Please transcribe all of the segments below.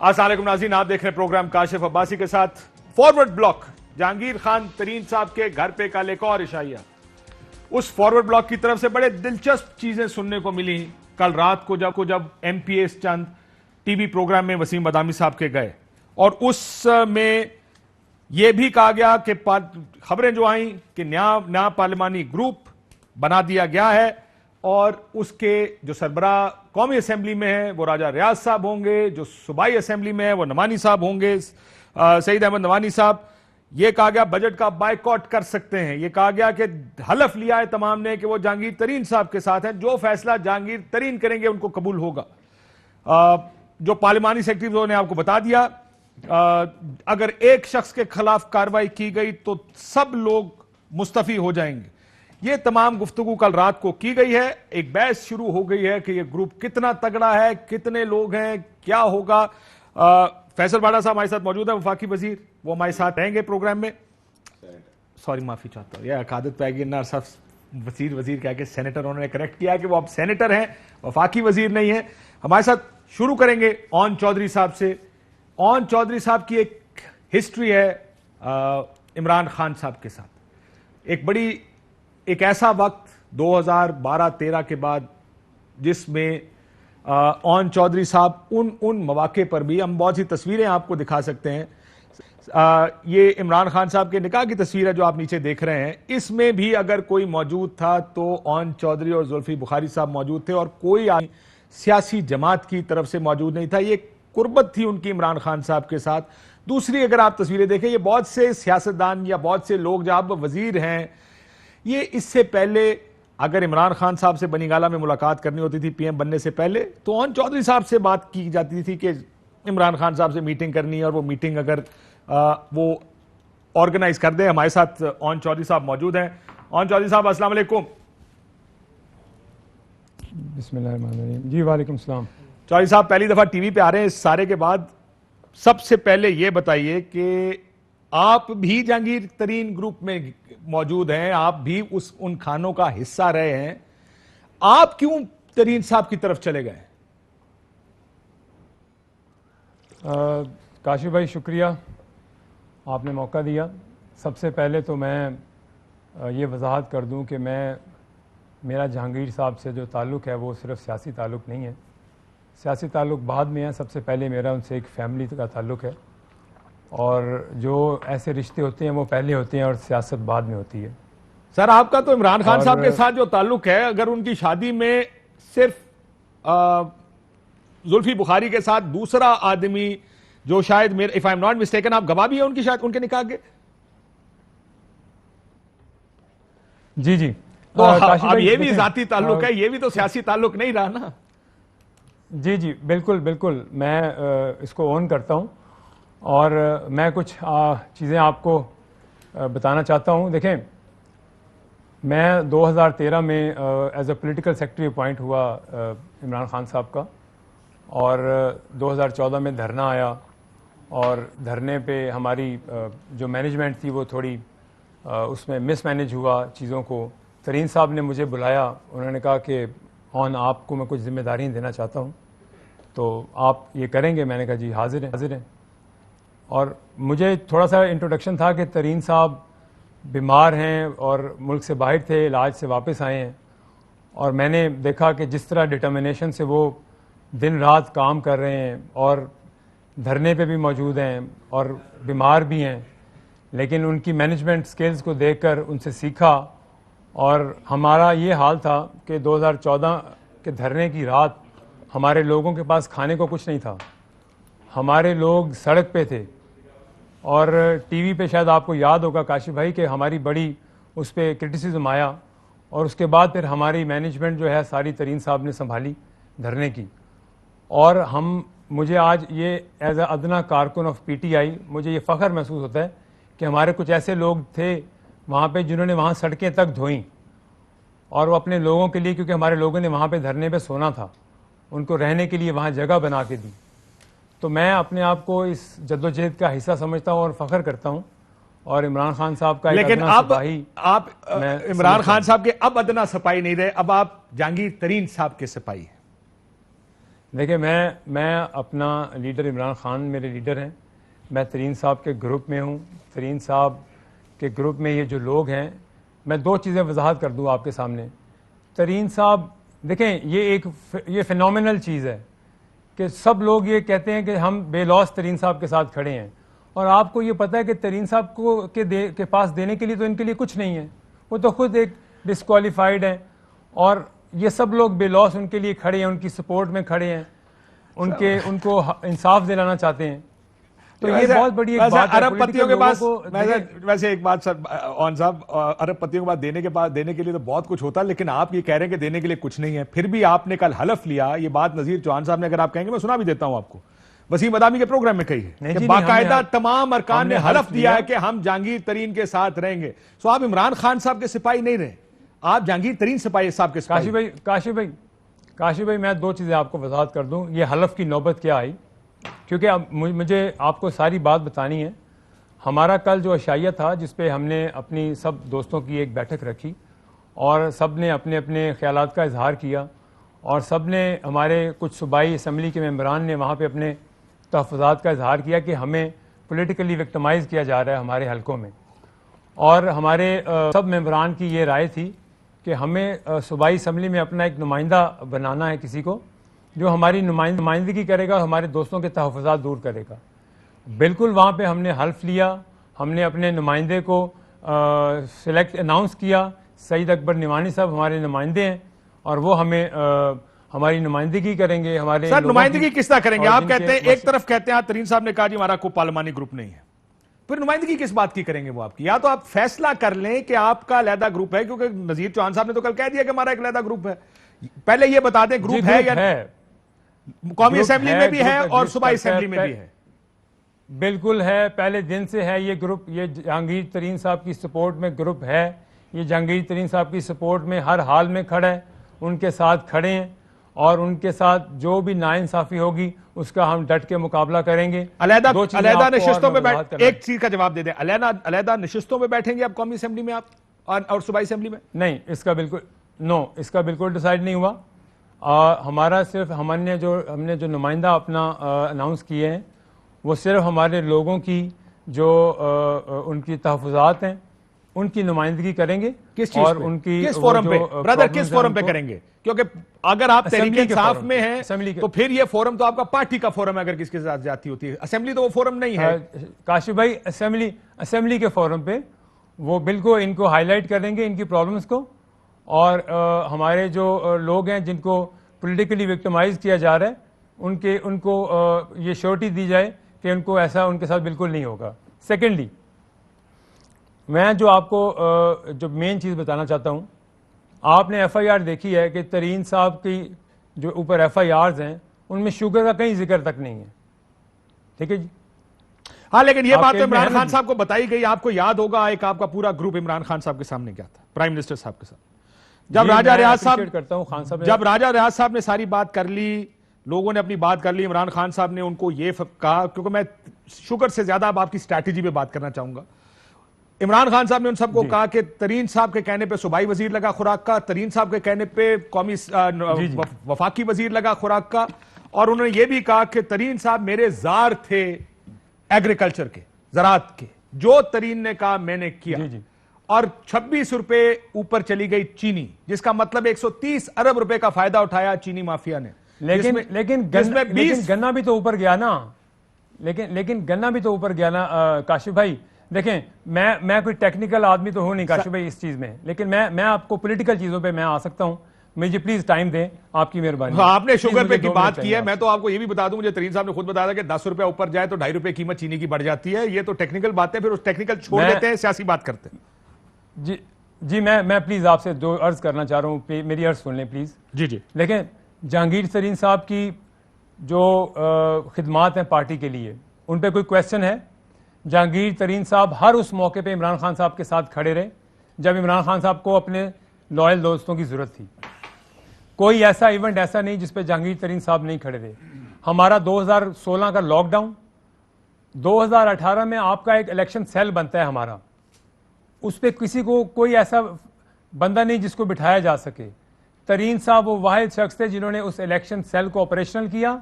अस्सलाम वालेकुम नाज़रीन, आप देख रहे हैं प्रोग्राम काशिफ अब्बासी के साथ। फॉरवर्ड ब्लॉक, जहांगीर खान तरीन साहब के घर पे कल एक और इशाइया। उस फॉरवर्ड ब्लॉक की तरफ से बड़े दिलचस्प चीजें सुनने को मिली कल रात को जब एमपीएस चंद टीवी प्रोग्राम में वसीम बदामी साहब के गए, और उसमें यह भी कहा गया कि खबरें जो आई कि नया पार्लिमानी ग्रुप बना दिया गया है और उसके जो सरबराह कौमी असेंबली में है वो राजा रियाज साहब होंगे, जो सूबाई असेंबली में है वो नवानी साहब होंगे, सईद अहमद नवानी साहब। यह कहा गया बजट का बायकॉट कर सकते हैं। यह कहा गया कि हलफ लिया है तमाम ने कि वो जहांगीर तरीन साहब के साथ हैं, जो फैसला जहांगीर तरीन करेंगे उनको कबूल होगा। जो पार्लिमानी सेक्रेटरी ने आपको बता दिया, अगर एक शख्स के खिलाफ कार्रवाई की गई तो सब लोग मुस्तफी हो जाएंगे। ये तमाम गुफ्तगू कल रात को की गई है। एक बहस शुरू हो गई है कि ये ग्रुप कितना तगड़ा है, कितने लोग हैं, क्या होगा। फैसल बाड़ा साहब हमारे साथ मौजूद है, वफाकी वजीर, वो हमारे साथ रहेंगे प्रोग्राम में। सॉरी, माफी चाहता हूँ, यह आदत पे आएगी ना सब वजीर कह के सेनेटर, उन्होंने करेक्ट किया कि वो अब सेनेटर हैं, वफाकी वजीर नहीं है। हमारे साथ शुरू करेंगे ओन चौधरी साहब से। ओन चौधरी साहब की एक हिस्ट्री है इमरान खान साहब के साथ। एक ऐसा वक्त 2012-13 के बाद जिसमें ओन चौधरी साहब उन मौके पर भी, हम बहुत सी तस्वीरें आपको दिखा सकते हैं। ये इमरान खान साहब के निकाह की तस्वीर है जो आप नीचे देख रहे हैं। इसमें भी अगर कोई मौजूद था तो ओन चौधरी और जुल्फी बुखारी साहब मौजूद थे, और कोई सियासी जमात की तरफ से मौजूद नहीं था। ये कुर्बत थी उनकी इमरान खान साहब के साथ। दूसरी, अगर आप तस्वीरें देखें, ये बहुत से सियासतदान या बहुत से लोग जो अब वजीर हैं, ये इससे पहले अगर इमरान खान साहब से बनीगाला में मुलाकात करनी होती थी पीएम बनने से पहले, तो ओन चौधरी साहब से बात की जाती थी कि इमरान खान साहब से मीटिंग करनी है, और वो मीटिंग अगर वो ऑर्गेनाइज कर दे। हमारे साथ ओन चौधरी साहब मौजूद हैं। ओन चौधरी साहब अस्सलाम वालेकुम। बिस्मिल्लाहिर्रहमानिर्रहीम। जी वालेकुम सलाम। चौधरी साहब पहली दफा टीवी पे आ रहे हैं इस सारे के बाद। सबसे पहले ये बताइए कि आप भी जहांगीर तरीन ग्रुप में मौजूद हैं, आप भी उन खानों का हिस्सा रहे हैं, आप क्यों तरीन साहब की तरफ चले गए? काशिफ भाई शुक्रिया, आपने मौका दिया। सबसे पहले तो मैं ये वजाहत कर दूं कि मेरा जहांगीर साहब से जो ताल्लुक़ है वो सिर्फ सियासी ताल्लुक़ नहीं है। सियासी ताल्लुक़ बाद में है। सबसे पहले मेरा उनसे एक फ़ैमिली का ताल्लुक़ है, और जो ऐसे रिश्ते होते हैं वो पहले होते हैं और सियासत बाद में होती है। सर, आपका तो इमरान खान साहब के साथ जो ताल्लुक़ है, अगर उनकी शादी में सिर्फ जुल्फी बुखारी के साथ दूसरा आदमी जो शायद मेरे, if I am not mistaken, आप गवाह भी है उनकी शायद उनके निकाह के? जी जी। तो अब ये भी जाती ताल्लुक है, ये भी तो सियासी ताल्लुक नहीं रहा ना। जी जी, बिल्कुल बिल्कुल, मैं इसको ऑन करता हूँ, और मैं कुछ चीज़ें आपको बताना चाहता हूँ। देखें, मैं 2013 में as a political secretary appoint हुआ इमरान खान साहब का, और 2014 में धरना आया, और धरने पे हमारी जो मैनेजमेंट थी वो थोड़ी उसमें मिसमैनेज हुआ चीज़ों को। तरीन साहब ने मुझे बुलाया, उन्होंने कहा कि आपको मैं कुछ जिम्मेदारियाँ देना चाहता हूँ, तो आप ये करेंगे? मैंने कहा जी हाजिर हैं। और मुझे थोड़ा सा इंट्रोडक्शन था कि तरीन साहब बीमार हैं और मुल्क से बाहर थे, इलाज से वापस आए हैं, और मैंने देखा कि जिस तरह डिटर्मिनेशन से वो दिन रात काम कर रहे हैं, और धरने पे भी मौजूद हैं और बीमार भी हैं, लेकिन उनकी मैनेजमेंट स्किल्स को देखकर उनसे सीखा। और हमारा ये हाल था कि 2014 के धरने की रात हमारे लोगों के पास खाने को कुछ नहीं था, हमारे लोग सड़क पे थे। और टीवी पे शायद आपको याद होगा काशिफ भाई कि हमारी बड़ी उस पर क्रिटिसिज्म आया, और उसके बाद फिर हमारी मैनेजमेंट जो है सारी तरीन साहब ने संभाली धरने की। और मुझे आज ये एज अदना कारकुन ऑफ पीटीआई मुझे ये फ़ख्र महसूस होता है कि हमारे कुछ ऐसे लोग थे वहाँ पे जिन्होंने वहाँ सड़कें तक धोई, और वो अपने लोगों के लिए, क्योंकि हमारे लोगों ने वहाँ पे धरने पे सोना था, उनको रहने के लिए वहाँ जगह बना के दी। तो मैं अपने आप को इस जद्दोजहद का हिस्सा समझता हूँ और फ़ख्र करता हूँ। और इमरान खान साहब का, लेकिन आप इमरान खान साहब के अब अदना सिपाही नहीं रहे, अब आप जहांगीर तरीन साहब के सिपाही हैं। देखिए, मैं अपना लीडर इमरान खान मेरे लीडर हैं। मैं तरीन साहब के ग्रुप में हूँ। तरीन साहब के ग्रुप में ये जो लोग हैं, मैं दो चीज़ें वजाहत कर दूँ आपके सामने। तरीन साहब देखें, ये फिनोमिनल चीज़ है कि सब लोग ये कहते हैं कि हम बेलौस तरीन साहब के साथ खड़े हैं, और आपको ये पता है कि तरीन साहब को के पास देने के लिए तो इनके लिए कुछ नहीं है। वो तो खुद एक डिस्क्वालीफाइड हैं, और ये सब लोग बेलौस उनके लिए खड़े हैं, उनकी सपोर्ट में खड़े हैं, उनको इंसाफ दिलाना चाहते हैं। तो ये बहुत बड़ी एक बात है। अरबपतियों के पास वैसे एक बात सर ऑन साहब, अरबपतियों के बाद देने के लिए तो बहुत कुछ होता है, लेकिन आप ये कह रहे हैं कि देने के लिए कुछ नहीं है। फिर भी आपने कल हलफ लिया, ये बात नजीर चौहान साहब ने, अगर आप कहेंगे मैं सुना भी देता हूं आपको, वसीम अदामी के प्रोग्राम में कही है कि बाकायदा तमाम अरकान ने हलफ दिया है कि हम जहांगीर तरीन के साथ रहेंगे। सो आप इमरान खान साहब के सिपाही नहीं रहे, आप जहांगीर तरीन सिपाही साहब के सिपाही। काशिफ भाई, मैं दो चीज़ें आपको वजाहत कर दूं, ये हलफ की नौबत क्या आई, क्योंकि अब मुझे आपको सारी बात बतानी है। हमारा कल जो अशाइया था, जिस पे हमने अपनी सब दोस्तों की एक बैठक रखी और सब ने अपने अपने ख्यालात का इजहार किया, और सब ने, हमारे कुछ सूबाई असम्बली के मेम्बरान ने वहाँ पे अपने तहफ़्फ़ुज़ात का इजहार किया कि हमें पोलिटिकली विक्टिमाइज़ किया जा रहा है हमारे हलकों में। और हमारे सब मेम्बरान की ये राय थी कि हमें सूबाई असम्बली में अपना एक नुमाइंदा बनाना है, किसी को जो हमारी नुमाइंदगी करेगा, हमारे दोस्तों के तहफ़्फ़ुज़ात दूर करेगा। बिल्कुल वहाँ पे हमने हल्फ लिया, हमने अपने नुमाइंदे को अनाउंस किया। सईद अकबर निवानी साहब हमारे नुमाइंदे हैं, और वो हमें हमारी नुमाइंदगी करेंगे। हमारे सर नुमाइंदगी किस तरह करेंगे? आप कहते हैं, एक तरफ कहते हैं तरीन साहब ने कहा जी हमारा कोई पार्लिमानी ग्रुप नहीं है, फिर नुमाइंदगी किस बात की करेंगे वो आपकी? या तो आप फैसला कर लें कि आपका अलहदा ग्रुप है, क्योंकि नजीर चौहान साहब ने तो कल कह दिया कि हमारा एक अलहदा ग्रुप है। पहले ये बता दें ग्रुप है या कौमी असेंबली में भी है और सूबाई असेंबली में भी है? बिल्कुल है, पहले दिन से है ये ग्रुप। ये जहांगीर तरीन साहब की सपोर्ट में ग्रुप है। ये जहांगीर तरीन साहब की सपोर्ट में हर हाल में खड़ा है, उनके साथ खड़े हैं, और उनके साथ जो भी नाइंसाफी होगी उसका हम डट के मुकाबला करेंगे। अलहदा नशिस्तों पे बैठ, एक चीज का जवाब दे दें, अलहदा नशिस्तों पे बैठेंगे आप कौमी असेंबली में, आप और सूबाई असेंबली में? नहीं, इसका बिल्कुल डिसाइड नहीं हुआ। हमारा सिर्फ हमने जो नुमाइंदा अपना अनाउंस किए हैं, वो सिर्फ हमारे लोगों की जो उनकी तहफ़्फ़ुज़ात हैं उनकी नुमाइंदगी करेंगे। किस चीज और उनकी किस फोरम पे ब्रदर, किस फोरम पे करेंगे? क्योंकि अगर आप तहरीक इंसाफ में हैं तो फिर ये फोरम तो आपका पार्टी का फोरम है, अगर किसके साथ जाती होती है। असेंबली तो वो फोरम नहीं है। काशिफ भाई, असेंबली के फोरम पे वो बिल्कुल इनको हाईलाइट करेंगे, इनकी प्रॉब्लम्स को, और हमारे जो लोग हैं जिनको पॉलिटिकली विक्टिमाइज किया जा रहा है, उनको ये श्योरिटी दी जाए कि उनको ऐसा उनके साथ बिल्कुल नहीं होगा। सेकेंडली, मैं जो आपको जो मेन चीज़ बताना चाहता हूँ, आपने FIR देखी है कि तरीन साहब की जो ऊपर FIRs हैं उनमें शुगर का कहीं जिक्र तक नहीं है, ठीक है जी? हाँ, लेकिन ये बात तो इमरान खान साहब को बताई गई। आपको याद होगा एक आपका पूरा ग्रुप इमरान खान साहब के सामने गया था, प्राइम मिनिस्टर साहब के साथ, जब राजा रियाज साहब ने सारी बात कर ली, लोगों ने अपनी बात कर ली, इमरान खान साहब ने उनको ये कहा, क्योंकि मैं शुगर से ज्यादा अब आपकी स्ट्रैटेजी पे बात करना चाहूंगा। इमरान खान साहब ने उन सबको कहा कि तरीन साहब के कहने पे सूबाई वजीर लगा खुराक का, तरीन साहब के कहने पे कौमी वफाकी वजीर लगा खुराक का, और उन्होंने ये भी कहा कि तरीन साहब मेरे जार थे एग्रीकल्चर के, ज़राअत के, जो तरीन ने कहा मैंने किया। और 26 रुपए ऊपर चली गई चीनी, जिसका मतलब 130 अरब रुपए का फायदा उठाया चीनी माफिया ने। लेकिन गन्ना भी तो ऊपर गया ना, लेकिन गन्ना भी तो ऊपर गया ना काशिफ भाई। देखें, मैं कोई टेक्निकल आदमी तो हूं नहीं काशिफ भाई इस चीज में, लेकिन मैं आपको पॉलिटिकल चीजों पे मैं आ सकता हूं। मुझे प्लीज टाइम दें, आपकी मेहरबानी। हाँ, आपने शुगर पे की बात की है, मैं तो आपको ये भी बता दूं, मुझे तरीन साहब ने खुद बताया था कि 10 रुपए ऊपर जाए तो 2.5 रुपए कीमत चीनी की बढ़ जाती है। ये तो टेक्निकल बात है, फिर उस टेक्निकल छोड़ देते हैं, सियासी बात करते हैं। जी, मैं प्लीज आपसे जो अर्ज करना चाह रहा हूँ, मेरी अर्ज सुन लें प्लीज। जी। लेकिन जहांगीर तरीन साहब की जो खिदमात हैं पार्टी के लिए, उन पर कोई क्वेश्चन है? जहांगीर तरीन साहब हर उस मौके पे इमरान खान साहब के साथ खड़े रहे जब इमरान खान साहब को अपने लॉयल दोस्तों की जरूरत थी। कोई ऐसा इवेंट ऐसा नहीं जिस पे जहांगीर तरीन साहब नहीं खड़े रहे। हमारा 2016 का लॉकडाउन, 2018 में आपका एक इलेक्शन सेल बनता है हमारा, उस पर किसी को कोई ऐसा बंदा नहीं जिसको बिठाया जा सके। तरीन साहब वो वाहिद शख्स थे जिन्होंने उस इलेक्शन सेल को ऑपरेशनल किया।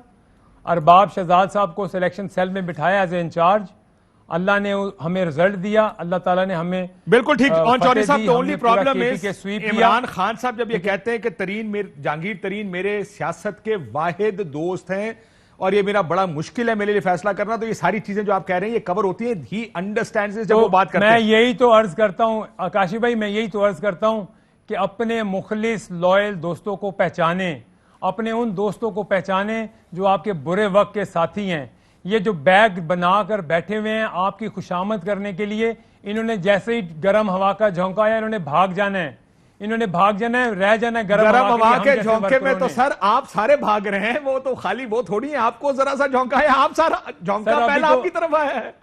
अरबाब शहजाद साहब को उस इलेक्शन सेल में बिठाया एज ए इंचार्ज। अल्लाह ने हमें रिजल्ट दिया, अल्लाह ताला ने हमें बिल्कुल ठीक। ऑन चौधरी साहब, द ओनली प्रॉब्लम के इज स्वीप इमरान खान साहब जब ये कहते हैं कि जहांगीर तरीन मेरे सियासत के वाहिद दोस्त हैं और ये मेरा बड़ा मुश्किल है मेरे लिए फैसला करना, तो ये सारी चीजें जो आप कह रहे हैं ये कवर होती हैं, ही अंडरस्टैंड्स जब वो बात करते हैं। मैं यही तो अर्ज करता हूं आकाशी भाई, मैं यही तो अर्ज करता हूं कि अपने मुखलिस लॉयल दोस्तों को पहचाने, अपने उन दोस्तों को पहचाने जो आपके बुरे वक्त के साथी हैं। ये जो बैग बनाकर बैठे हुए हैं आपकी खुशामद करने के लिए, इन्होंने जैसे ही गर्म हवा का झोंका आया इन्होंने भाग जाना है, इन्होंने भाग जाना है, रह जाना है गर्म हवा के झोंके में। तो सर आप सारे भाग रहे हैं, वो तो खाली वो थोड़ी है, आपको जरा सा झोंका है, आप सारा झोंका पहला आपकी तरफ आया है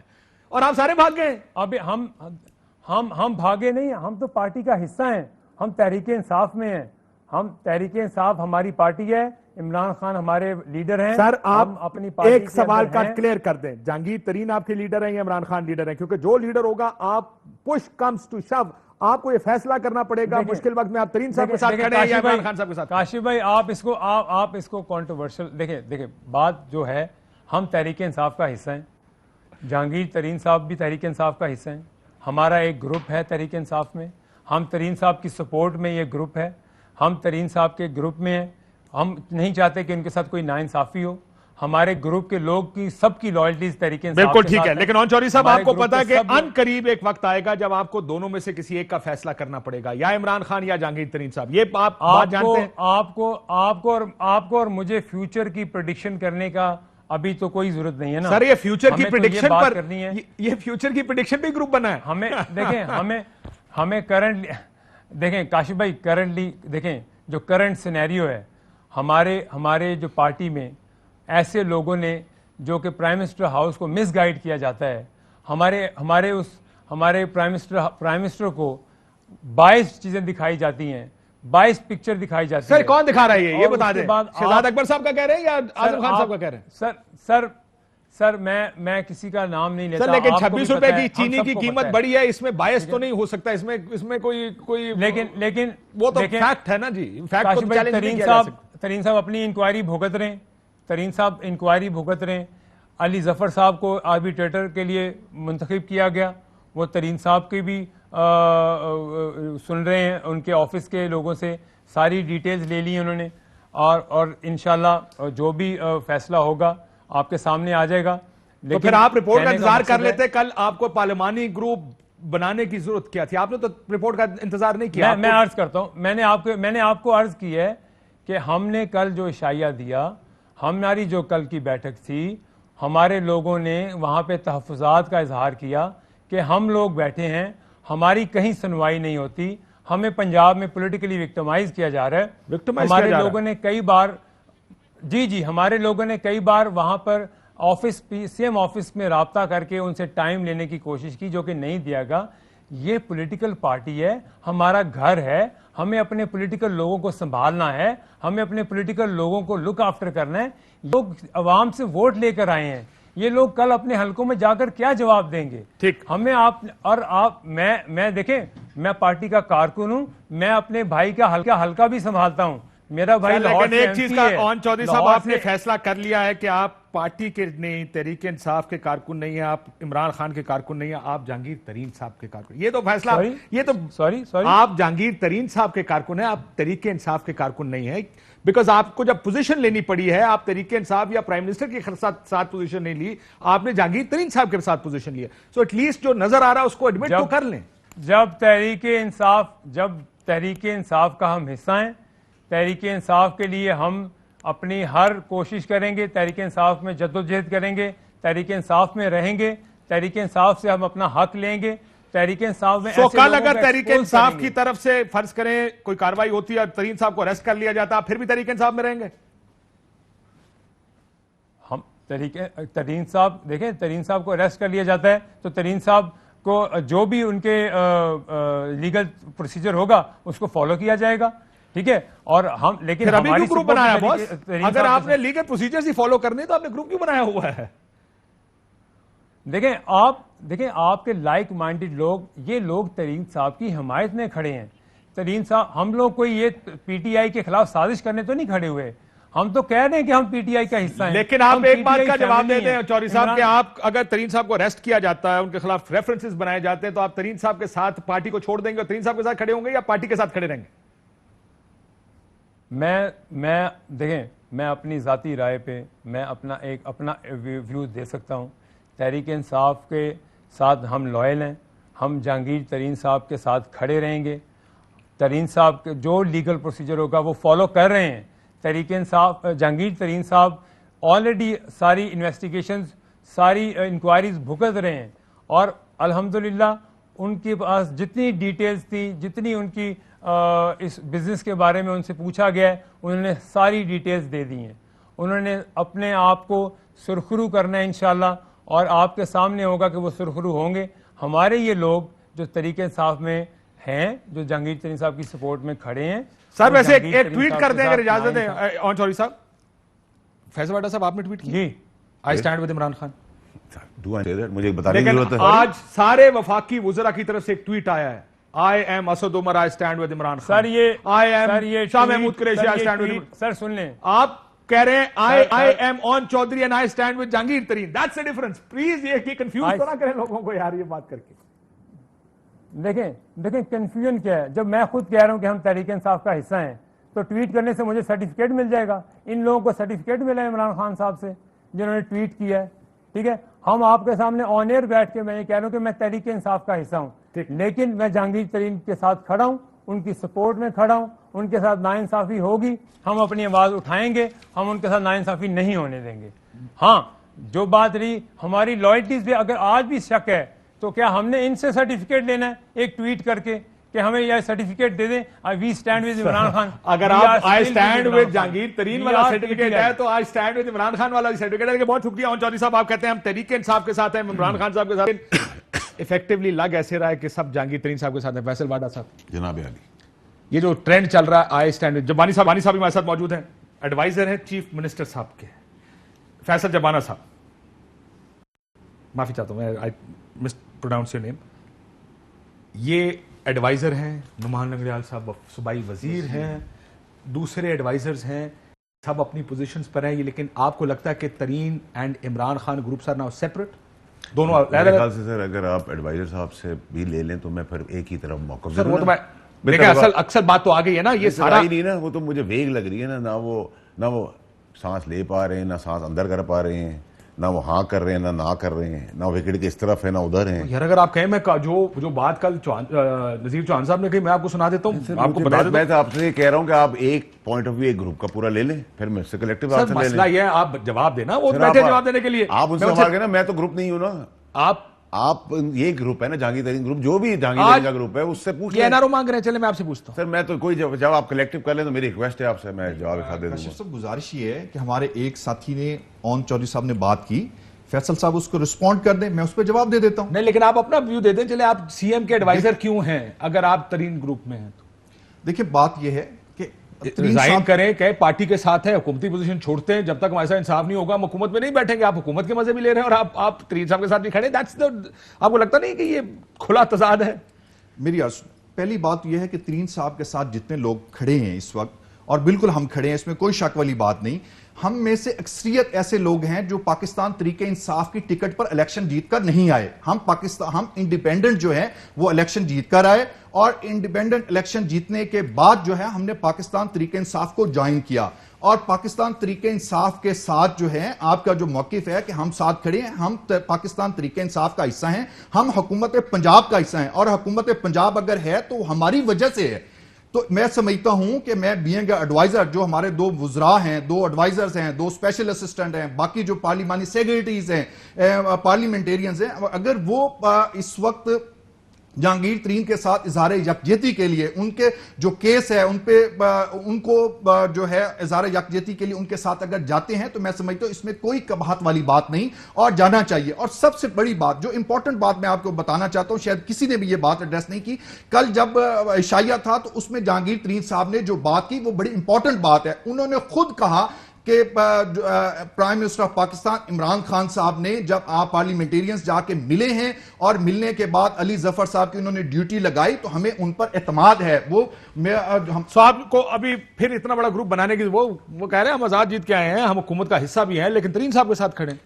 और आप सारे भाग गए। अभी हम भागे नहीं, हम तो पार्टी का हिस्सा हैं, हम तहरीक इंसाफ में हैं, हम तहरीक इंसाफ हमारी पार्टी है, इमरान खान हमारे लीडर हैं। सर आप अपनी पार्टी एक सवाल का क्लियर कर दें, जहांगीर तरीन आपके लीडर हैं या इमरान खान लीडर हैं? क्योंकि जो लीडर होगा, आप पुश कम्स टू शव, आपको ये फैसला करना पड़ेगा मुश्किल वक्त में आप तरीन साहब के साथ खड़े हैं या इमरान खान साहब के साथ। काशिफ भाई आप इसको कंट्रोवर्शियल देखिए बात जो है, हम तहरीक इंसाफ का हिस्सा हैं, जहांगीर तरीन साहब भी तहरीक इंसाफ का हिस्सा हैं, हमारा एक ग्रुप है तहरीक इंसाफ में, हम तरीन साहब की सपोर्ट में ये ग्रुप है, हम तरीन साहब के ग्रुप में हैं, हम नहीं चाहते कि उनके साथ कोई नाइंसाफी हो, हमारे ग्रुप के लोग की सबकी लॉयल्टीज तरीके से बिल्कुल ठीक है। लेकिन चौधरी साहब आपको पता है कि अनकरीब एक वक्त आएगा जब आपको दोनों में से किसी एक का फैसला करना पड़ेगा, या इमरान खान या जहांगीर तरीन साहब, ये आप बात जानते हैं। आपको और मुझे फ्यूचर की प्रेडिक्शन करने का अभी तो कोई जरूरत नहीं है ना सर। ये फ्यूचर की प्रेडिक्शन पर करनी है, ये फ्यूचर की प्रेडिक्शन भी ग्रुप बना है। हमें देखें हमें करंटली देखें काशिफ भाई, करंटली देखें जो करंट सिनेरियो है, हमारे जो पार्टी में ऐसे लोगों ने जो कि प्राइम मिनिस्टर हाउस को मिसगाइड किया जाता है, हमारे प्राइम मिनिस्टर को 22 चीजें दिखाई जाती हैं, 22 पिक्चर दिखाई जाती है। सर कौन दिखा रहा है ये बता दें। शहजाद अकबर साहब का कह रहे हैं या आजम खान साहब का कह रहे हैं? सर मैं किसी का नाम नहीं लेता। सर लेकिन 26 रुपए की चीनी की कीमत बढ़ी है, इसमें बायस तो नहीं हो सकता, इसमें कोई लेकिन वो तो फैक्ट है ना जी। फैक्ट को चैलेंज नहीं किया जा सकता। तरीन साहब अपनी इंक्वायरी भुगत रहे हैं, तरीन साहब इंक्वायरी भुगत रहे हैं। अली जफर साहब को आर्बिट्रेटर के लिए मुंतखब किया गया, वो तरीन साहब की भी सुन रहे हैं, उनके ऑफिस के लोगों से सारी डिटेल्स ले ली उन्होंने, और इंशाल्लाह जो भी फैसला होगा आपके सामने आ जाएगा। तो फिर आप रिपोर्ट का इंतजार कर लेते, कल आपको पार्लिमानी ग्रुप बनाने की जरूरत क्या थी? आपने तो रिपोर्ट का इंतजार नहीं किया। मैं अर्ज करता हूं, मैंने आपको अर्ज की है कि हमने कल जो इशाया दिया, हमारी जो कल की बैठक थी, हमारे लोगों ने वहां पे तहफ़्फ़ुज़ात का इजहार किया कि हम लोग बैठे हैं, हमारी कहीं सुनवाई नहीं होती, हमें पंजाब में पॉलिटिकली विक्टिमाइज किया जा रहा है। हमारे लोगों ने कई बार हमारे लोगों ने कई बार वहां पर सीएम ऑफिस में राब्ता करके उनसे टाइम लेने की कोशिश की, जो कि नहीं दिया गया। ये पॉलिटिकल पार्टी है, हमारा घर है, हमें अपने पॉलिटिकल लोगों को संभालना है, हमें अपने पॉलिटिकल लोगों को लुक आफ्टर करना है। लोग अवाम से वोट लेकर आए हैं, ये लोग कल अपने हलकों में जाकर क्या जवाब देंगे? ठीक, हमें मैं देखें, मैं पार्टी का कारकुन हूं, मैं अपने भाई का हल्का भी संभालता हूं, मेरा भाई लाहौर से एक चीज का ऑन चौधरी साहब आपने फैसला कर लिया है कि आप पार्टी के नहीं, तहरीक इंसाफ के कारकुन नहीं है, आप इमरान खान के कारकुन नहीं है, आप जहांगीर तरीन साहब के कारकुन। ये तो फैसला सॉरी आप जहांगीर तरीन साहब के कारकुन है, आप तहरीक इंसाफ के कारकुन नहीं है। बिकॉज आपको जब पोजीशन लेनी पड़ी है, आप तहरीक इंसाफ या प्राइम मिनिस्टर के साथ पोजीशन नहीं ली, आपने जहांगीर तरीन साहब के साथ पोजीशन लिया। सो एटलीस्ट जो नजर आ रहा है उसको एडमिट तो कर लें। जब तहरीक इंसाफ का हम हिस्सा हैं, तहरीक इंसाफ के लिए हम अपनी हर कोशिश करेंगे, तहरीक इंसाफ में जद्दोजहद करेंगे, तहरीक इंसाफ में रहेंगे, तहरीक इंसाफ से हम अपना हक लेंगे, तहरीक इंसाफ में कल अगर तहरीक इंसाफ की तरफ से फर्ज करें कोई कार्रवाई होती है और तरीन साहब को अरेस्ट कर लिया जाता, फिर भी तहरीक इंसाफ में रहेंगे? हम तरीन साहब देखें, तरीन साहब को अरेस्ट कर लिया जाता है तो तरीन साहब को जो भी उनके लीगल प्रोसीजर होगा उसको फॉलो किया जाएगा, ठीक है। और हम लेकिन अभी क्यों ग्रुप बनाया बॉस? अगर आपने लीगल प्रोसीजर्स ही फॉलो करने तो आपने ग्रुप क्यों बनाया हुआ है? देखें आपके लाइक माइंडेड लोग, ये लोग तरीन साहब की हिमायत में खड़े हैं, तरीन साहब, हम लोग कोई ये पीटीआई के खिलाफ साजिश करने तो नहीं खड़े हुए, हम तो कह रहे हैं कि हम पीटीआई का हिस्सा हैं। लेकिन आप एक बात का जवाब फैमिली देते हैं हैं। चौधरी साहब कि इमरान- आप अगर तरीन साहब को अरेस्ट किया जाता है, उनके खिलाफ रेफरेंसेस बनाए जाते हैं, तो आप तरीन साहब के साथ पार्टी को छोड़ देंगे और तरीन साहब के साथ खड़े होंगे या पार्टी के साथ खड़े रहेंगे? मैं देखें, मैं अपनी ज़ाती राय पे मैं अपना व्यू दे सकता हूँ। तहरीक इंसाफ के साथ हम लॉयल हैं, हम जहांगीर तरीन साहब के साथ खड़े रहेंगे। तरीन साहब के जो लीगल प्रोसीजर होगा वो फॉलो कर रहे हैं। तहरीक इंसाफ जहांगीर तरीन साहब ऑलरेडी सारी इन्वेस्टिगेशंस, सारी इंक्वायरीज भुगत रहे हैं और अल्हम्दुलिल्लाह उनके पास जितनी डिटेल्स थी, जितनी उनकी इस बिज़नेस के बारे में उनसे पूछा गया है, उन्होंने सारी डिटेल्स दे दी हैं। उन्होंने अपने आप को सुरखरू करना है इंशाल्लाह, और आपके सामने होगा कि वो सुरखरू होंगे। हमारे ये लोग जो तहरीक इंसाफ में हैं, जो जहांगीर तरीन साहब की सपोर्ट में खड़े हैं, सर वो वैसे एक जहांगीर तरीन ट्वीट साहब कर के दें अगर साथ इजाजत नाइंसाफ- है ऑन चौधरी साहब। फैसल वाडा साहब आपने ट्वीट किया, जी I stand with Imran Khan. Do I say that? मुझे बताने की लेकिन जरूरत है। आज सारे वफाकी वुज़रा की तरफ से एक ट्वीट आया है, I am Asad Umar, I stand with Imran Khan. Sir ये आई सर ये am Shah tweet- Mahmood Qureshi, sir I ये स्टैंड विद tweet- सर सुन लें, आप कह रहे हैं I sir- I am Aun Chaudhry and I stand with Jahangir Tareen. That's the difference. Please ये कंफ्यूज तो ना करें लोगों को यार ये बात करके। देखें कंफ्यूजन क्या है। जब मैं खुद कह रहा हूं कि हम तहरीक इंसाफ का हिस्सा हैं, तो ट्वीट करने से मुझे सर्टिफिकेट मिल जाएगा। इन लोगों को सर्टिफिकेट मिला है इमरान खान साहब से जिन्होंने ट्वीट किया है, ठीक है। हम आपके सामने ऑन एयर बैठ के मैं ये कह रहा हूं कि मैं तहरीक इंसाफ का हिस्सा हूं, लेकिन मैं जहांगीर तरीन के साथ खड़ा हूं, उनकी सपोर्ट में खड़ा हूं। उनके साथ नाइंसाफी होगी, हम अपनी आवाज उठाएंगे, हम उनके साथ नाइंसाफी नहीं होने देंगे। हाँ, जो बात रही हमारी लॉयल्टीज पे, अगर आज भी शक है तो क्या हमने इनसे सर्टिफिकेट लेना है एक ट्वीट करके कि हमें यह सर्टिफिकेट दे दें, we stand with Imran Khan? अगर आप आई स्टैंड विद जहांगीर तरीन वाला सर्टिफिकेट है तो आई स्टैंड विद इमरान खान वाला सर्टिफिकेट है। बहुत शुक्रिया ऑन चौधरी साहब, आप कहते हैं हम तहरीक इंसाफ के साथ हैं, इमरान खान साहब के साथ। इफेक्टिवली लग ऐसे रहा है कि सब जहांगीर तरीन साहब के साथ हैं। फैसल वाडा साहब, जनाब अली, ये जो ट्रेंड चल रहा है आई स्टैंड, जबानी साहब भी हमारे साथ मौजूद हैं, एडवाइजर हैं चीफ मिनिस्टर साहब के, फैसल जबाना साहब, माफी चाहता हूं मैं, I mispronounce your name. ये एडवाइजर हैं, नुमान लंगड़ियाल साहब सूबाई वजीर हैं, दूसरे एडवाइजर्स हैं, सब अपनी पोजीशंस पर हैं। ये लेकिन आपको लगता है कि Tareen and Imran Khan groups are now separate, दोनों मेरे ख्याल से सर अगर आप एडवाइजर साहब से भी ले लें तो मैं फिर एक ही तरफ मौका सर वो तो मैं देखिए अक्सर बात तो आ गई है ना, ये सारा ही नहीं ना, वो तो मुझे वेग लग रही है ना वो सांस ले पा रहे हैं, ना सांस अंदर कर पा रहे हैं, ना वो हाँ कर रहे हैं ना कर रहे हैं, ना विकेट के इस तरफ है ना उधर है। यार अगर आप कहें मैं जो बात कल नजीर चौहान साहब ने कही मैं आपको सुना देता हूँ, आपको बता देता हूँ। मैं तो आपसे कह रहा हूँ कि आप एक पॉइंट ऑफ व्यू एक ग्रुप का पूरा ले लें, फिर मैं उससे कलेक्टिव सर आंसर ले मसला लें। ये है आप जवाब देना, वो सर, बैठे आप- जवाब देने के लिए। आप उनसे मैं सवाल करें, मैं तो ग्रुप नहीं हूं ना। आप ये ग्रुप है ना जहांगीर तरीन ग्रुप, जो भी जहांगीर तरीन का ग्रुप है उससे पूछ ये लें। एनआरओ मांग रहे हैं, चले मैं आपसे पूछता हूँ। सर मैं तो कोई जब आप कलेक्टिव कर लें तो मेरी रिक्वेस्ट है आपसे, मैं जवाब एक साथ दे काशिफ दूंगा। साहब, गुजारिश ये है कि हमारे एक साथी ने ऑन चौधरी साहब ने बात की, फैसल साहब उसको रिस्पॉन्ड कर दें, मैं उस पर जवाब दे देता हूं। नहीं लेकिन आप अपना व्यू दे दें, चले आप सीएम के एडवाइजर क्यों हैं अगर आप तरीन ग्रुप में हैं तो? देखिए बात यह है कि तरीन रिजाइन साहब करें, कहे पार्टी के साथ है, हुकूमती पोजीशन छोड़ते हैं, जब तक हमारे साथ इंसाफ नहीं होगा हम हुकूमत में नहीं बैठेंगे। आप हुकूमत के मजे भी ले रहे हैं और आप तरीन साहब के साथ भी खड़े, दैट्स द, आपको लगता नहीं कि ये खुला तजाद है? मेरी अर्ज, पहली बात यह है कि तरीन साहब के साथ जितने लोग खड़े हैं इस वक्त, और बिल्कुल हम खड़े हैं, इसमें कोई शक वाली बात नहीं, हम में से अक्सरियत ऐसे लोग हैं जो पाकिस्तान तरीके इंसाफ की टिकट पर इलेक्शन जीतकर नहीं आए। हम इंडिपेंडेंट जो है वो इलेक्शन जीतकर आए, और इंडिपेंडेंट इलेक्शन जीतने के बाद जो है हमने पाकिस्तान तरीके इंसाफ को ज्वाइन किया। और पाकिस्तान तरीके इंसाफ के साथ जो है आपका जो मौकिफ है कि हम साथ खड़े हैं, हम पाकिस्तान तरीके इंसाफ का हिस्सा हैं, हम हुकूमत पंजाब का हिस्सा हैं, और हुकूमत पंजाब अगर है तो हमारी वजह से है। तो मैं समझता हूं कि मैं बीइंग एडवाइजर, जो हमारे दो वुज़रा हैं, दो एडवाइजर्स हैं, दो स्पेशल असिस्टेंट हैं, बाकी जो पार्लिमानी सेक्रेटरीज हैं, पार्लियामेंटेरियंस हैं, अगर वो इस वक्त जहांगीर तरीन के साथ इजहार यकजहती के लिए उनके जो केस है उन पे उनको जो है इजहार यकजहती के लिए उनके साथ अगर जाते हैं तो मैं समझता हूं इसमें कोई कबाहत वाली बात नहीं, और जाना चाहिए। और सबसे बड़ी बात, जो इंपॉर्टेंट बात मैं आपको बताना चाहता हूं, शायद किसी ने भी ये बात एड्रेस नहीं की, कल जब इशाइया था तो उसमें जहांगीर तरीन साहब ने जो बात की वो बड़ी इंपॉर्टेंट बात है। उन्होंने खुद कहा कि prime minister of Pakistan Imran Khan साहब ने जब आप पार्लियामेंटेरियंस जाके मिले हैं और मिलने के बाद अली जफर साहब की उन्होंने ड्यूटी लगाई, तो हमें उन पर एतमाद है। वो हम साहब को अभी फिर इतना बड़ा ग्रुप बनाने की वो कह रहे हैं हम आजाद जीत के आए हैं, हम हुकूमत का हिस्सा भी हैं, लेकिन तरीन साहब के साथ खड़े हैं।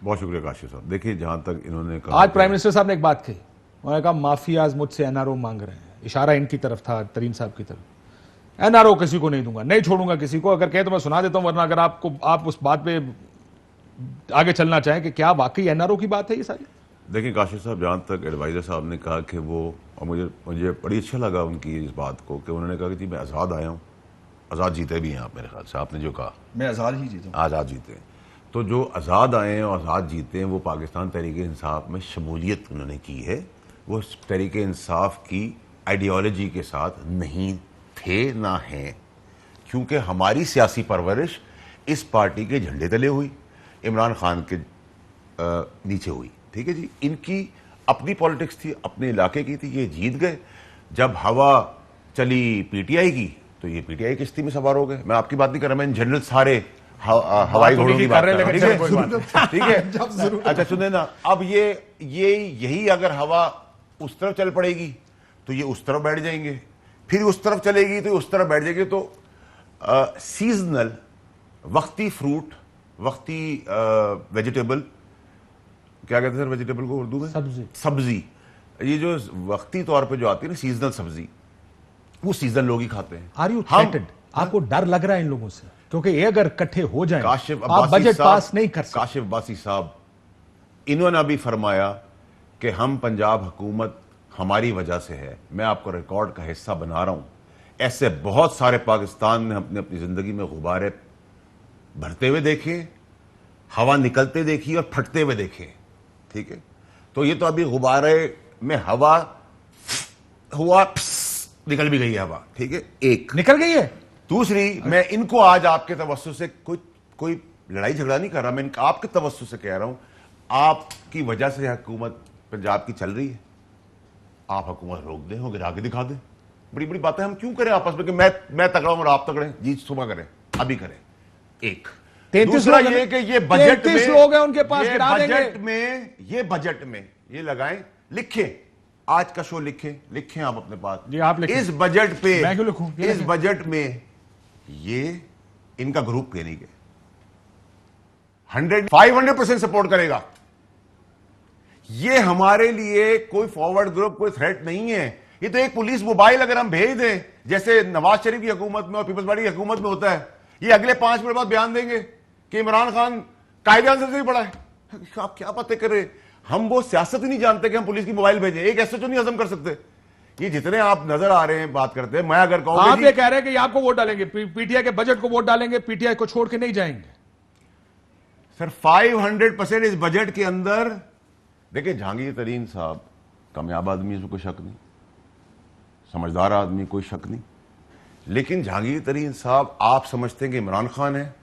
बहुत शुक्रिया काशिफ साहब। देखिए, जहां तक इन्होंने कहा, आज प्राइम मिनिस्टर साहब ने एक बात कही, उन्होंने कहा माफियाज मुझसे एनआरओ मांग रहे हैं, इशारा इनकी तरफ था, तरीन साहब की तरफ। एनआरओ किसी को नहीं दूंगा, नहीं छोड़ूंगा किसी को, अगर कहे तो मैं सुना देता हूं, वरना अगर आप उस बात पे आगे चलना चाहें कि क्या वाकई एनआरओ की बात है ये सारी। देखिए काशिफ साहब, जहां तक एडवाइजर साहब ने कहा कि वो, और मुझे बड़ी अच्छा लगा उनकी इस बात को कि उन्होंने कहा कि जी मैं आज़ाद आया हूँ, आज़ाद जीते भी हैं आप, मेरे ख्याल से आपने जो कहा, मैं आजाद ही जीता हूं। आज़ाद जीते हैं। तो जो आज़ाद आए हैं और आज़ाद जीते हैं, वो पाकिस्तान तहरीक इंसाफ में शमूलियत उन्होंने की है, वो तहरीक इंसाफ की आइडियोलॉजी के साथ नहीं थे ना हैं, क्योंकि हमारी सियासी परवरिश इस पार्टी के झंडे तले हुई, इमरान खान के नीचे हुई। ठीक है जी, इनकी अपनी पॉलिटिक्स थी, अपने इलाके की थी, ये जीत गए। जब हवा चली पीटीआई की, तो ये पीटीआई किश्ती में सवार हो गए। मैं आपकी बात नहीं कर रहा, मैं इन जनरल सारे हवाई घोड़ों की बात कर रहा हूं, ठीक है। अच्छा सुने ना, अब यही अगर हवा उस तरफ चल पड़ेगी तो ये उस तरफ बैठ जाएंगे, फिर उस तरफ चलेगी तो उस तरफ बैठ जाएगी। तो सीजनल, वक्ती फ्रूट, वक्ती वेजिटेबल, क्या कहते हैं सर वेजिटेबल को उर्दू में? सब्जी। ये जो वक्ती तौर पे जो आती है ना सीजनल सब्जी, वो सीजन लोग ही खाते हैं। Are you threatened? आपको डर लग रहा है इन लोगों से? क्योंकि ये अगर इकट्ठे हो जाएं, काशिफ आप बजट पास नहीं कर सकते। काशिफ अब्बासी साहब, इन्होंने अभी फरमाया कि हम पंजाब हुकूमत हमारी वजह से है, मैं आपको रिकॉर्ड का हिस्सा बना रहा हूं। ऐसे बहुत सारे पाकिस्तान में हमने अपनी जिंदगी में गुब्बारे भरते हुए देखे, हवा निकलते देखी और फटते हुए देखे। ठीक है, तो ये तो अभी गुब्बारे में हवा हुआ, निकल भी गई है हवा। ठीक है, एक निकल गई है। दूसरी, मैं इनको आज आपके तवज्जो से कोई लड़ाई झगड़ा नहीं कर रहा, मैं आपके तवज्जो से कह रहा हूं, आपकी वजह से हुकूमत पंजाब की चल रही है, आप हुकूमत रोक दें और गिरा के दिखा दें। बड़ी बड़ी बातें हम क्यों करें आपस में कि मैं तगड़ा हूं और आप तगड़े, जी सुबह करें, अभी करें। एक 33 दूसरा लोग ये कि ये बजट में लोग हैं उनके पास, ये गिरा देंगे। बजट में ये लगाएं, लिखें, आज का शो लिखें आप अपने पास जी, आप लिखें। इस बजट पे, मैं क्यों लिखूं? इस बजट में ये इनका ग्रुप यानी कि 500% सपोर्ट करेगा। ये हमारे लिए कोई फॉरवर्ड ग्रुप, कोई थ्रेट नहीं है। ये तो एक पुलिस मोबाइल अगर हम भेज दें, जैसे नवाज शरीफ की हुकूमत में और पीपल्स पार्टी की हुकूमत में होता है, ये अगले 5 मिनट बाद बयान देंगे कि इमरान खान कायदे आंसर से भी बड़ा है। आप क्या बातें कर रहे हैं? हम वो सियासत ही नहीं जानते कि हम पुलिस की मोबाइल भेजें, एक एसएचओ नहीं हजम कर सकते। ये जितने आप नजर आ रहे हैं बात करते हैं, मैं अगर कहूं आप ये कह रहे हैं कि आपको वोट डालेंगे, पीटीआई के बजट को वोट डालेंगे, पीटीआई को छोड़ के नहीं जाएंगे। सर 500% इस बजट के अंदर, देखिए जहांगीर तरीन साहब कामयाब आदमी, इसमें कोई शक नहीं, समझदार आदमी, कोई शक नहीं। लेकिन जहांगीर तरीन साहब, आप समझते हैं कि इमरान खान है,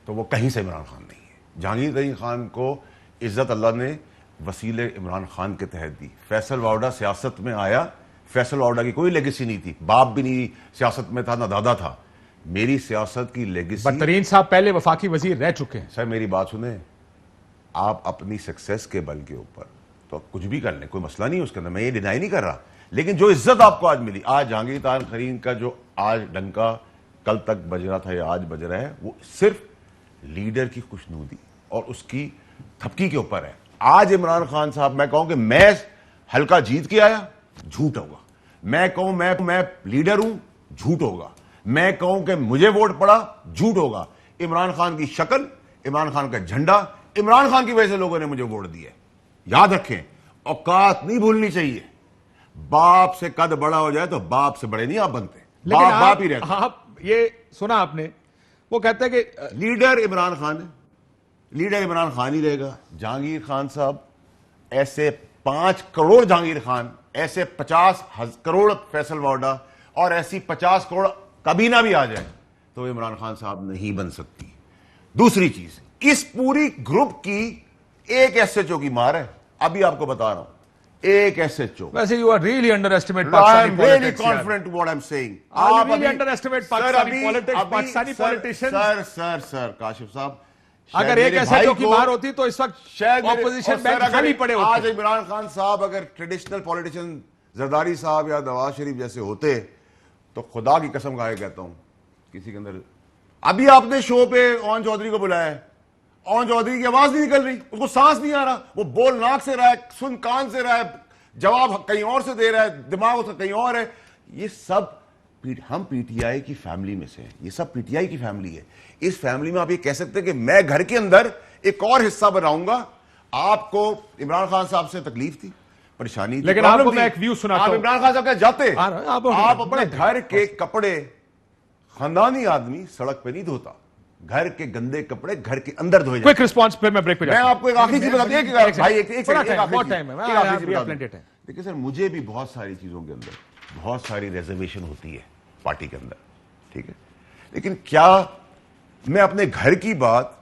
तो वो कहीं से इमरान खान नहीं है। जहांगीर तरीन खान को इज्जत अल्लाह ने वसीले इमरान खान के तहत दी। फैसल वावड़ा सियासत में आया, फैसल वावड़ा की कोई लेगेसी नहीं थी, बाप भी नहीं सियासत में था, ना दादा था। मेरी सियासत की लेगेसी, तरीन साहब पहले वफाकी वजीर रह चुके हैं। सर मेरी बात सुने, आप अपनी सक्सेस के बल के ऊपर तो कुछ भी कर लें, कोई मसला नहीं है उसके अंदर, मैं ये डिनाई नहीं कर रहा। लेकिन जो इज्जत आपको आज मिली, आज जहांगीर तरीन का जो आज डंका कल तक बज रहा था या आज बज रहा है, वो सिर्फ लीडर की खुशनुदी और उसकी थपकी के ऊपर है। आज इमरान खान साहब, मैं कहूं कि मैं हल्का जीत के आया, झूठ होगा। मैं कहूं मैं लीडर हूं, झूठ होगा। मैं कहूं कि मुझे वोट पड़ा, झूठ होगा। इमरान खान की शक्ल, इमरान खान का झंडा, इमरान खान की वजह से लोगों ने मुझे वोट दिया। याद रखें, औकात नहीं भूलनी चाहिए। बाप से कद बड़ा हो जाए तो बाप से बड़े नहीं आप बनते, बाप ही रहते। आप ये सुना आपने, वो कहते हैं कि लीडर इमरान खान है, लीडर इमरान खान ही रहेगा। जहांगीर खान साहब, ऐसे 5 करोड़ जहांगीर खान, ऐसे 50 करोड़ फैसल वावड़ा और ऐसी 50 करोड़ कभी ना भी आ जाए तो इमरान खान साहब नहीं बन सकती। दूसरी चीज, इस पूरी ग्रुप की एक एसएचओ की मार है। अभी आपको बता रहा हूं, एक SHO। वैसे you are really underestimate I am really confident to what I'm saying। आप really underestimate Pakistani politics, Pakistani politicians। Sir Kashif साहब, अगर एक SHO की बात होती तो इस वक्त शायद ऑपोजिशन बैंक खाली पड़े होते। आज इमरान खान साहब अगर ट्रेडिशनल पॉलिटिशियन जरदारी साहब या नवाज शरीफ जैसे होते तो खुदा की कसम खा के कहता हूं किसी के अंदर। अभी आपने शो पे ओन चौधरी को बुलाया है, ओन चौधरी की आवाज नहीं निकल रही, उसको सांस नहीं आ रहा, वो बोल नाक से रहा है, सुन कान से रहा है, जवाब कहीं और से दे रहा है, दिमाग उसका कहीं और है। ये सब हम पीटीआई की फैमिली में से हैं, ये सब पीटीआई की फैमिली है। इस फैमिली में आप ये कह सकते हैं कि मैं घर के अंदर एक और हिस्सा बनाऊंगा। आपको इमरान खान साहब से तकलीफ थी, परेशानी थी, लेकिन आपको मैं एक व्यू सुनाता हूं। आप इमरान खान साहब क्या जाते, आप अपने घर के कपड़े, खानदानी आदमी सड़क पे नहीं धोता, घर के गंदे कपड़े घर के अंदर धोए। क्विक रिस्पांस पे मैं ब्रेक पे मैं आपको एक आखिरी चीज बता दूं भाई, देखिए सर, मुझे भी बहुत सारी चीजों के अंदर बहुत सारी रिजर्वेशन होती है पार्टी के अंदर, ठीक है, लेकिन क्या मैं अपने घर की बात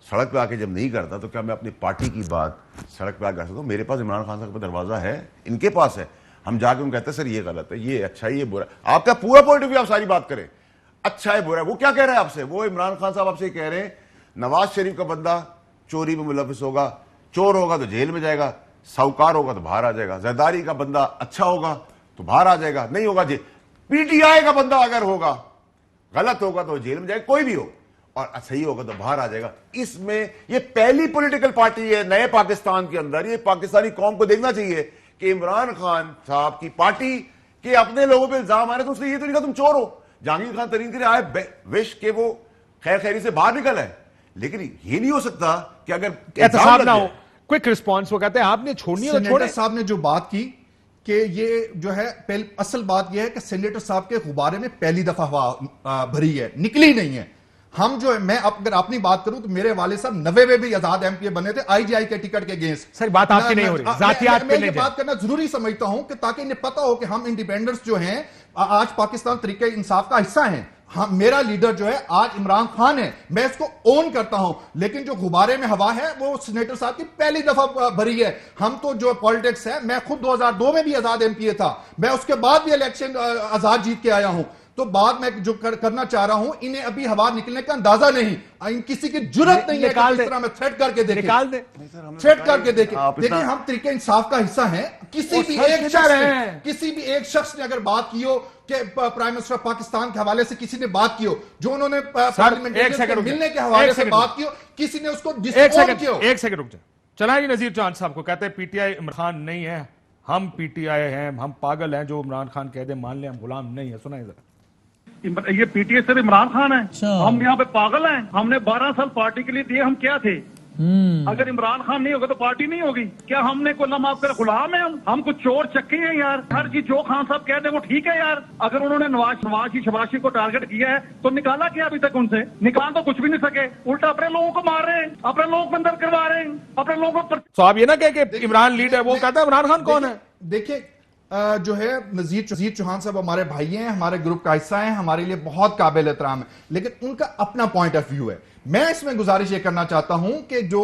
सड़क पे आके जब नहीं करता तो क्या मैं अपनी पार्टी की बात सड़क पे आके कर सकता हूं? मेरे पास इमरान खान साहब का दरवाजा है, इनके पास है, हम जाके उनको कहते हैं सर ये गलत है, ये अच्छा है, ये बुरा है। आपका पूरा पॉइंट ऑफ व्यू आप सारी बात करें, अच्छा है बुरा है, वो क्या कह रहे हैं आपसे? वो इमरान खान साहब आपसे कह रहे हैं नवाज शरीफ का बंदा चोरी में मुलविस होगा, चोर होगा तो जेल में जाएगा, साहूकार होगा तो बाहर आ जाएगा, जरदारी का बंदा अच्छा होगा तो बाहर आ जाएगा, नहीं होगा जेल। पीटीआई का बंदा अगर होगा गलत होगा तो जेल में जाएगा, कोई भी हो, और सही होगा तो बाहर आ जाएगा। इसमें ये पहली पॉलिटिकल पार्टी है नए पाकिस्तान के अंदर, ये पाकिस्तानी कौम को देखना चाहिए कि इमरान खान साहब की पार्टी के अपने लोगों पे इल्जाम आ रहे, तो उसने ये तो नहीं कहा तुम चोर हो। जहांगीर खान तरीन के लिए आए विश के वो खैर खैरी से बाहर निकल है, लेकिन ये नहीं हो सकता कि अगर एहतसाब ना हो। क्विक रिस्पांस, वो कहते हैं आपने छोड़नी है तो छोड़े। साहब ने जो बात की कि ये जो है असल बात यह है कि सेनेटर साहब के गुब्बारे में पहली दफा हवा भरी है, निकली नहीं है। हम जो है, मैं अगर अपनी बात करूं तो मेरे वाले साहब 90 में भी आजाद एमपी बने थे आईजीआई के टिकट के अगेंस्ट। सर बात आपकी नहीं हो रही, जातियात पे मैं ये बात करना जरूरी समझता हूं कि ताकि इन्हें पता हो कि हम इंडिपेंडेंट्स जो हैं आज पाकिस्तान तरीके इंसाफ का हिस्सा हैं। हम, मेरा लीडर जो है आज इमरान खान है, मैं इसको ओन करता हूं, लेकिन जो गुब्बारे में हवा है वो सेनेटर साहब की पहली दफा भरी है। हम तो जो पॉलिटिक्स है, मैं खुद 2002 में भी आजाद एमपी था, मैं उसके बाद भी इलेक्शन आजाद जीत के आया हूं। तो बात मैं जो करना चाह रहा हूं, इन्हें अभी हवा निकलने का अंदाजा नहीं, किसी की जरूरत नहीं है कि इस तरह में थ्रेट करके देखें, निकाल दे, थ्रेट करके देखें। देखिए हम तरीके इंसाफ का हिस्सा हैं। किसी भी एक शख्स ने अगर बात की हो कि प्राइम मिनिस्टर पाकिस्तान के हवाले से किसी ने बात की हो, जो उन्होंने पार्लियामेंट मिलने के हवाले से बात की हो, किसी ने उसको डिसऑन किया हो। एक सेकंड रुक जाए, चलाइए नजीर चांद साहब को। कहते हैं पीटीआई इमरान खान नहीं है, हम पीटीआई हैं, हम पागल हैं, जो इमरान खान कह दे मान ले, हम गुलाम नहीं है। सुनाइए जरा। ये पीटीआई सिर्फ इमरान खान है, हम यहाँ पे पागल हैं। हमने 12 साल पार्टी के लिए दिए, हम क्या थे? अगर इमरान खान नहीं होगा तो पार्टी नहीं होगी। क्या हमने को माफ कर गुलाम है? हम कुछ चोर चक्के हैं यार। हर चीज जो खान साहब कहते हैं वो ठीक है यार। अगर उन्होंने नवाज शबाशी को टारगेट किया है तो निकाला क्या अभी तक उनसे? निकाल तो कुछ भी नहीं सके, उल्टा अपने लोगों को मार रहे हैं, अपने लोगों को अंदर करवा रहे हैं, अपने लोगों को। तो आप ये ना कहे कि इमरान लीड है, वो कहता है इमरान खान कौन है? देखिए जो है नजीर चौहान साहब हमारे भाई हैं, हमारे ग्रुप का हिस्सा हैं, हमारे लिए बहुत काबिल एहतराम है, लेकिन उनका अपना पॉइंट ऑफ व्यू है। मैं इसमें गुजारिश ये करना चाहता हूं कि जो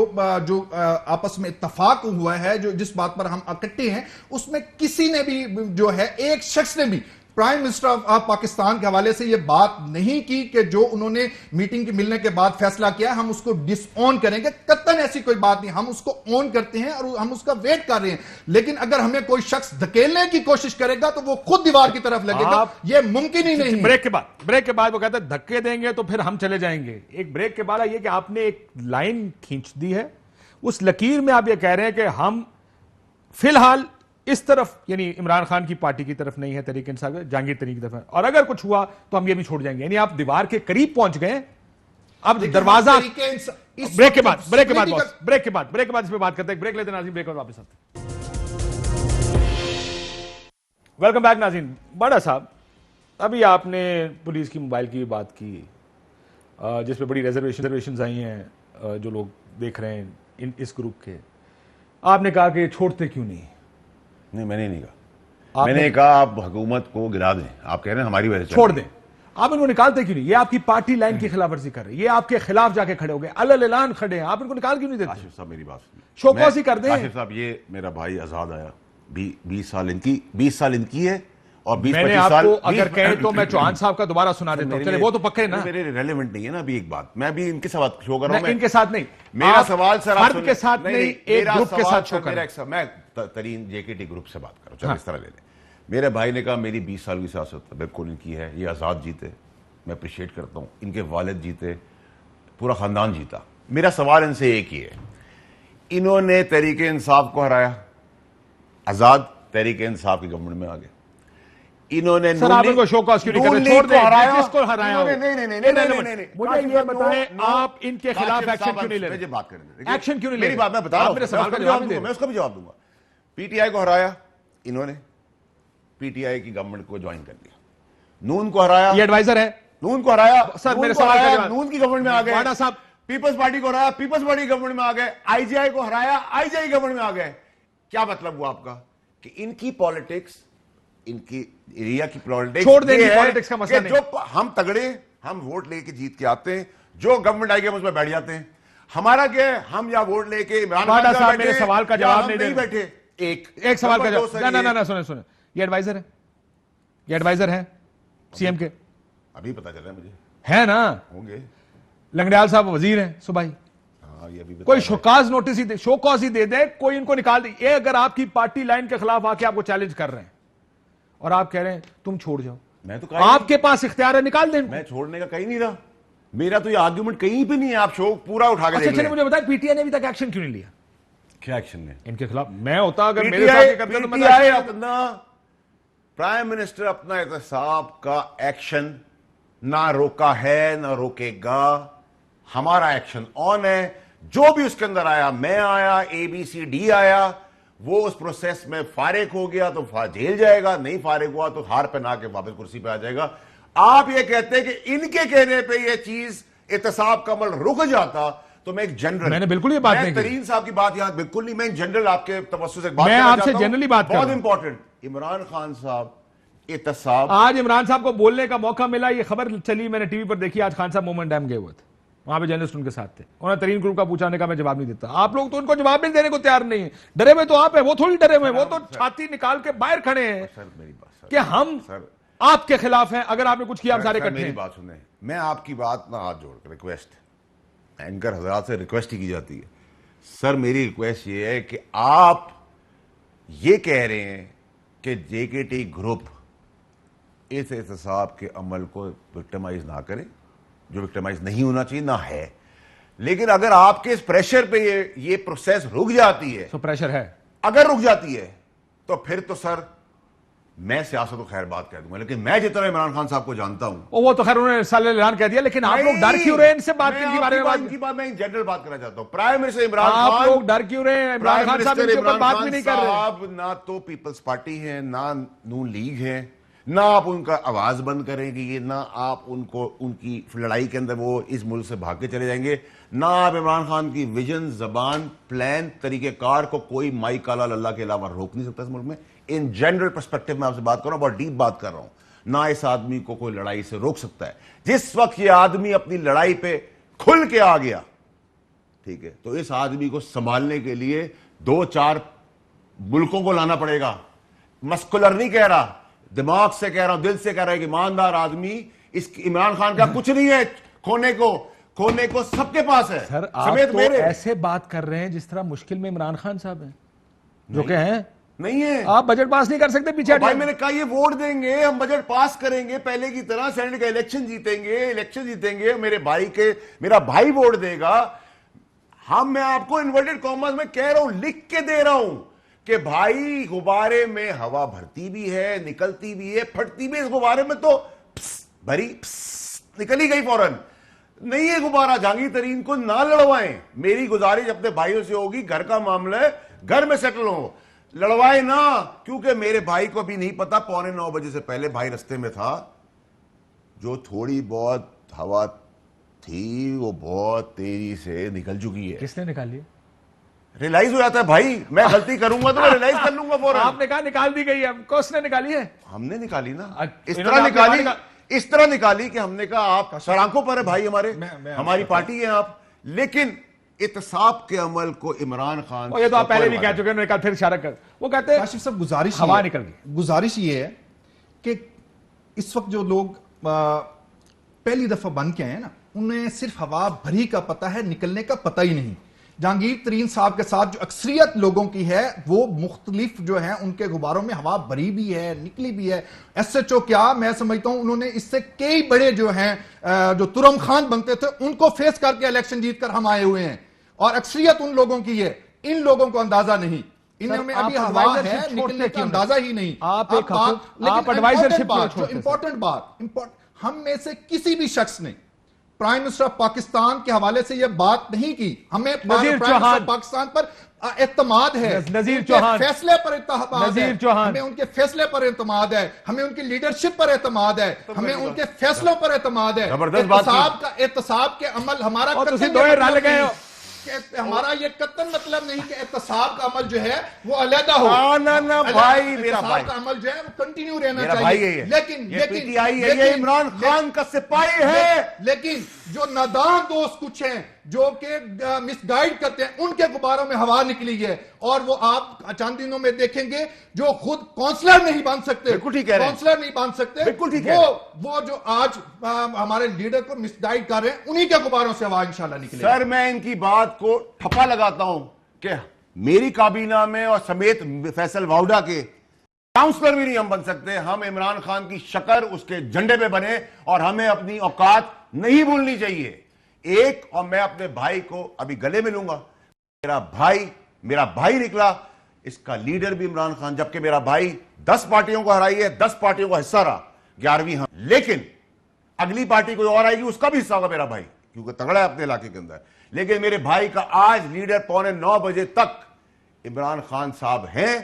आपस में इत्तफाक हुआ है, जो जिस बात पर हम इकट्ठे हैं, उसमें किसी ने भी जो है एक शख्स ने भी प्राइम मिनिस्टर ऑफ पाकिस्तान के हवाले से यह बात नहीं की कि जो उन्होंने मीटिंग के मिलने के बाद फैसला किया हम उसको डिसऑन करेंगे। कतन ऐसी कोई बात नहीं, हम उसको ऑन करते हैं और हम उसका वेट कर रहे हैं। लेकिन अगर हमें कोई शख्स धकेलने की कोशिश करेगा तो वो खुद दीवार की तरफ लगेगा, यह मुमकिन ही नहीं। ब्रेक के बाद वो कहते हैं धक्के देंगे तो फिर हम चले जाएंगे। एक ब्रेक के बाद ये कि आपने एक लाइन खींच दी है, उस लकीर में आप ये कह रहे हैं कि हम फिलहाल इस तरफ, यानी इमरान खान की पार्टी की तरफ नहीं है, तरीके इंसाफ जहांगीर तरीन की तरफ, और अगर कुछ हुआ तो हम ये भी छोड़ जाएंगे। यानी आप दीवार के करीब पहुंच गए। अब दरवाजा ब्रेक के बाद इस पे बात करते हैं। ब्रेक लेते नाज़रीन, ब्रेक और वापस आते हैं। वेलकम बैक नाज़रीन। बड़ा साहब, अभी आपने पुलिस की मोबाइल की बात की, जिसपे बड़ी रिजर्वेशन आई हैं, जो लोग देख रहे हैं इस ग्रुप के। आपने कहा कि छोड़ते क्यों नहीं? नहीं, मैंने नहीं कहा। मैंने कहा आप हुकूमत को गिरा दें। आप कह रहे हैं हमारी वजह से छोड़ दें। आप इनको निकालते क्यों नहीं? ये आपकी पार्टी लाइन की खिलाफवर्जी कर रही है, ये आपके खिलाफ जाके खड़े हो गए, अलल ऐलान खड़े हैं, आप इनको निकाल क्यों नहीं देते? आशिफ साहब मेरी बात शोकौसी कर दें। आशिफ साहब, ये मेरा भाई आजाद आया, 20 साल इनकी है और 20-25 मैंने साल आपको अगर कहे तो मैं चौहान साहब का दोबारा सुना देता हूं। चले वो तो पक्के ना, मेरे रेलेवेंट नहीं है ना अभी एक बात। मैं अभी इनके साथ शो कर रहा हूं। मैं इनके साथ नहीं, मेरा आप सवाल सर फर्द के साथ नहीं, एक ग्रुप के साथ शो कर रहे हैं। मैं तरीन जेकेटी ग्रुप से बात कर रहा हूं। चलो इस तरह ले लें। मेरे भाई ने कहा मेरी 20 साल की सियासत बिल्कुल इनकी है, ये आज़ाद जीते, मैं अप्रिशिएट करता हूं। इनके वालिद जीते, पूरा खानदान जीता। मेरा सवाल इनसे एक ही है, इन्होंने तहरीक इंसाफ को हराया, आज़ाद तहरीक इंसाफ की गवर्नमेंट में आ गए। इन्होंने सर आप इनको शो कॉज क्यों नहीं करते? छोड़ दें जिसको हराया हो। नहीं, मुझे ये बताएं आप इनके खिलाफ एक्शन क्यों नहीं ले रहे? बात करें, एक्शन क्यों नहीं ले मेरी रहे? बात मैं बता रहा आप हूं, मेरे सवाल का जवाब नहीं दे रहे। मैं उसका भी जवाब दूंगा। पीटीआई को हराया इन्होंने, पीटीआई की गवर्नमेंट को ज्वाइन कर लिया। नून को हराया, ये एडवाइजर है नून को हराया, सर मेरे सवाल का जवाब। नून की गवर्नमेंट में आ गए। वाडा साहब, पीपल्स पार्टी को हराया, पीपल्स पार्टी गवर्नमेंट में आ गए। आईजीआई को हराया, आईजीआई गवर्नमेंट में आ गए। क्या मतलब हुआ आपका कि इनकी पॉलिटिक्स, इनकी एरिया की पॉलिटिक्स छोड़ देंगे, पॉलिटिक्स का मसला नहीं। जो हम तगड़े, हम वोट लेके जीत के आते हैं, जो गवर्नमेंट आएगी हम उसमें बैठ जाते हैं। हमारा क्या है, हम या वोट लेके इमरान खान साहब मेरे सवाल का जवाब नहीं बैठे। एक सवाल का जवाब ना सुने। ये एडवाइजर है, ये एडवाइजर है सीएम के, अभी पता चल रहा है मुझे, है ना? होंगे। लंगड़ियाल साहब वजीर हैं सुबाई। ये भी कोई शोकाज नोटिस ही दे, शोकॉज ही दे दे, कोई इनको निकाल दे। ये अगर आपकी पार्टी लाइन के खिलाफ आके आपको चैलेंज कर रहे हैं और आप कह रहे हैं तुम छोड़ जाओ, मैं तो आपके पास इख्तियार है, निकाल दें। मैं छोड़ने का कहीं नहीं रहा, मेरा तो ये आर्गुमेंट कहीं पे नहीं है। आप शो पूरा उठा के अच्छा देख चलिए लें। मुझे बताएं पीटीआई ने अभी तक एक्शन क्यों नहीं लिया क्या एक्शन है इनके खिलाफ? मैं होता अगर मेरे साथ ये करते तो मैं पीटीआई अपना, प्राइम मिनिस्टर अपना एहतसाब का एक्शन ना रोका है ना रोकेगा। हमारा एक्शन ऑन है। जो भी उसके अंदर आया, मैं आया, ABCD आया, वो उस प्रोसेस में फारिग हो गया तो जेल जाएगा, नहीं फारिग हुआ तो हार पहना के वापस कुर्सी पे आ जाएगा। आप ये कहते हैं कि इनके कहने पे ये चीज एहतसाब का अमल रुक जाता, तो मैं एक जनरल, मैंने बिल्कुल ये बात नहीं की। तरीन साहब की बात याद बिल्कुल नहीं, मैं जनरल आपके तवज्जो से बात मैं करना आपसे चाहता हूं। जनरली बात कर रहा बहुत हूं। इंपॉर्टेंट, इमरान खान साहब एहतसाब, आज इमरान साहब को बोलने का मौका मिला, ये खबर चली, मैंने टीवी पर देखी। आज खान साहब मोमन डैम गए हुए थे, वहां पे जर्नलिस्ट उनके साथ थे। उन्होंने तरीन ग्रुप का पूछाने का मैं जवाब नहीं देता। आप लोग तो उनको जवाब नहीं देने को तैयार नहीं है। डरे हुए तो आप है, वो थोड़ी डरे हुए, वो तो छाती निकाल के बाहर खड़े हैं सर मेरी बात सर, कि हम सर आपके खिलाफ हैं। अगर आपने कुछ किया हम सारे सर, इकट्ठे मेरी हैं। बात सुने, मैं आपकी बात ना हाथ जोड़ रिक्वेस्ट, एंकर हजरात से रिक्वेस्ट ही की जाती है। सर मेरी रिक्वेस्ट ये है कि आप ये कह रहे हैं कि जेकेटी ग्रुप इस एहतसाब के अमल को विक्टिमाइज ना करे, जो विक्टिमाइज नहीं होना चाहिए ना है। लेकिन अगर आपके इस प्रेशर पे ये प्रोसेस रुक जाती है, तो प्रेशर है, अगर रुक जाती है तो फिर तो सर मैं सियासत को खैर बात कह दूंगा। लेकिन मैं जितना इमरान खान साहब को जानता हूं, वो तो खैर उन्होंने साले ऐलान कह दिया, लेकिन आप लोग डर क्यों रहे हैं इनसे बात करने के बारे में? इनकी बात मैं जनरल बात करना चाहता हूं। प्राइम मिनिस्टर इमरान आप खान, लोग डर क्यों रहे हैं? इमरान खान साहब इनके ऊपर बात भी नहीं कर रहे। आप ना तो पीपल्स पार्टी है, ना नून लीग है, ना आप उनका आवाज बंद करेंगे, ना आप उनको उनकी लड़ाई के अंदर वो इस मुल्क से भाग के चले जाएंगे, ना आप इमरान खान की विजन, जबान, प्लान, तरीकेकार को कोई माई काला लल्ला के अलावा रोक नहीं सकता इस मुल्क में। इन जनरल पर्सपेक्टिव में आपसे बात कर रहा हूं, बहुत डीप बात कर रहा हूं। ना इस आदमी को कोई लड़ाई से रोक सकता है। जिस वक्त ये आदमी अपनी लड़ाई पे खुल के आ गया, ठीक है, तो इस आदमी को संभालने के लिए 2-4 मुल्कों को लाना पड़ेगा। मस्कुलर नहीं कह रहा, दिमाग से कह रहा हूं, दिल से कह रहा है कि ईमानदार आदमी, इस इमरान खान का कुछ नहीं है खोने को सबके पास है। सर आप समेत तो मेरे ऐसे बात कर रहे हैं जिस तरह मुश्किल में इमरान खान साहब हैं, जो कि हैं। नहीं है, आप बजट पास नहीं कर सकते पीछे भाई मैंने कहा ये वोट देंगे, हम बजट पास करेंगे पहले की तरह, सेनेट का इलेक्शन जीतेंगे, मेरा भाई वोट देगा। मैं आपको इन्वर्टेड कॉमर्स में कह रहा हूं, लिख के दे रहा हूं कि भाई गुब्बारे में हवा भरती भी है, निकलती भी है, फटती भी। इस गुब्बारे में तो भरी निकली गई फौरन, नहीं है गुब्बारा। जहांगीर तरीन को ना लड़वाएं, मेरी गुजारिश अपने भाइयों से होगी, घर का मामला है, घर में सेटल हो, लड़वाए ना। क्योंकि मेरे भाई को भी नहीं पता, 8:45 बजे से पहले भाई रास्ते में था, जो थोड़ी बहुत हवा थी वो बहुत तेजी से निकल चुकी है। किसने निकाली? रियलाइज हो जाता है भाई, मैं गलती करूंगा तो मैं रियलाइज कर लूंगा फौरन। आपने कहा निकाल दी गई है, किसने निकाली है? हमने निकाली ना, इस इन्होंने तरह निकाली कि हमने कहा आप सड़कों पर है भाई, हमारी पार्टी है आप। लेकिन एहतसाब के अमल को इमरान खान, और ये तो आप पहले भी कह चुके हैं, मैंने कहा फिर इशारा कर, वो कहते हैं काशिफ साहब गुजारिश हवा ये है, निकल गई। गुजारिश ये है कि इस वक्त जो लोग पहली दफा बन के आए हैं ना, उन्हें सिर्फ हवा भरी का पता है, निकलने का पता ही नहीं। जहांगीर तरीन साहब के साथ जो अक्सरियत लोगों की है, वो मुख्तलिफ जो है उनके गुब्बारों में हवा भरी भी है, निकली भी है। SHO क्या, मैं समझता हूं उन्होंने इससे कई बड़े जो हैं जो तुरम खान बनते थे उनको फेस करके इलेक्शन जीतकर हम आए हुए हैं, और अक्सरियत उन लोगों की है। इन लोगों को अंदाजा नहीं, इनमें अभी हवा है, निकलने का अंदाजा ही नहीं। आप एडवाइजरशिप जो इंपॉर्टेंट बात, हम में से किसी भी शख्स ने प्राइम मिनिस्टर ऑफ पाकिस्तान के हवाले से यह बात नहीं की। हमें नजीर चौहान पाकिस्तान पर एतमाद है, नजीर उनके चौहान फैसले पर एतमाद है, नजीर चौहान हमें उनके फैसले पर एतमाद है, हमें उनकी लीडरशिप पर एतमाद है, हमें उनके फैसलों पर एतमाद है। जबरदस्त बात की। एहतसाब के अमल हमारा और तुसी कतई दोए मतलब रल गए हो। नहीं कि हमारा ये कतन मतलब नहीं कि एहतसाब का अमल जो है वो अलहदा हो। ना भाई, मेरा एहतसाब भाई का अमल जो है वो कंटिन्यू रहना मेरा भाई चाहिए। है ये। लेकिन ये PTI है, ये इमरान खान का सिपाही है। लेकिन जो नादान दोस्त कुछ हैं जो कि मिसगाइड करते हैं, उनके गुब्बारों में हवा निकली है, और वो आप चंद दिनों में देखेंगे जो खुद काउंसलर नहीं बन सकते, बिल्कुल ठीक कह रहे हैं, काउंसलर नहीं बन सकते, बिल्कुल ठीक है। वो जो आज हमारे लीडर को मिसगाइड कर रहे हैं, उन्हीं के गुब्बारों से हवा इंशाल्लाह निकलेगी। सर, मैं इनकी बात को ठप्पा लगाता हूं कि मेरी काबीना में और समेत फैसल वाउडा के काउंसलर भी नहीं हम बन सकते। हम इमरान खान की शक्ल उसके झंडे पे बने, और हमें अपनी औकात नहीं भूलनी चाहिए। एक, और मैं अपने भाई को अभी गले मिलूंगा, मेरा भाई निकला, इसका लीडर भी इमरान खान, जबकि मेरा भाई 10 पार्टियों को हराई है, 10 पार्टियों का हिस्सा रहा, 11वीं हम। लेकिन अगली पार्टी कोई और आएगी, उसका भी हिस्सा होगा मेरा भाई, क्योंकि तगड़ा है अपने इलाके के अंदर। लेकिन मेरे भाई का आज लीडर 8:45 बजे तक इमरान खान साहब हैं।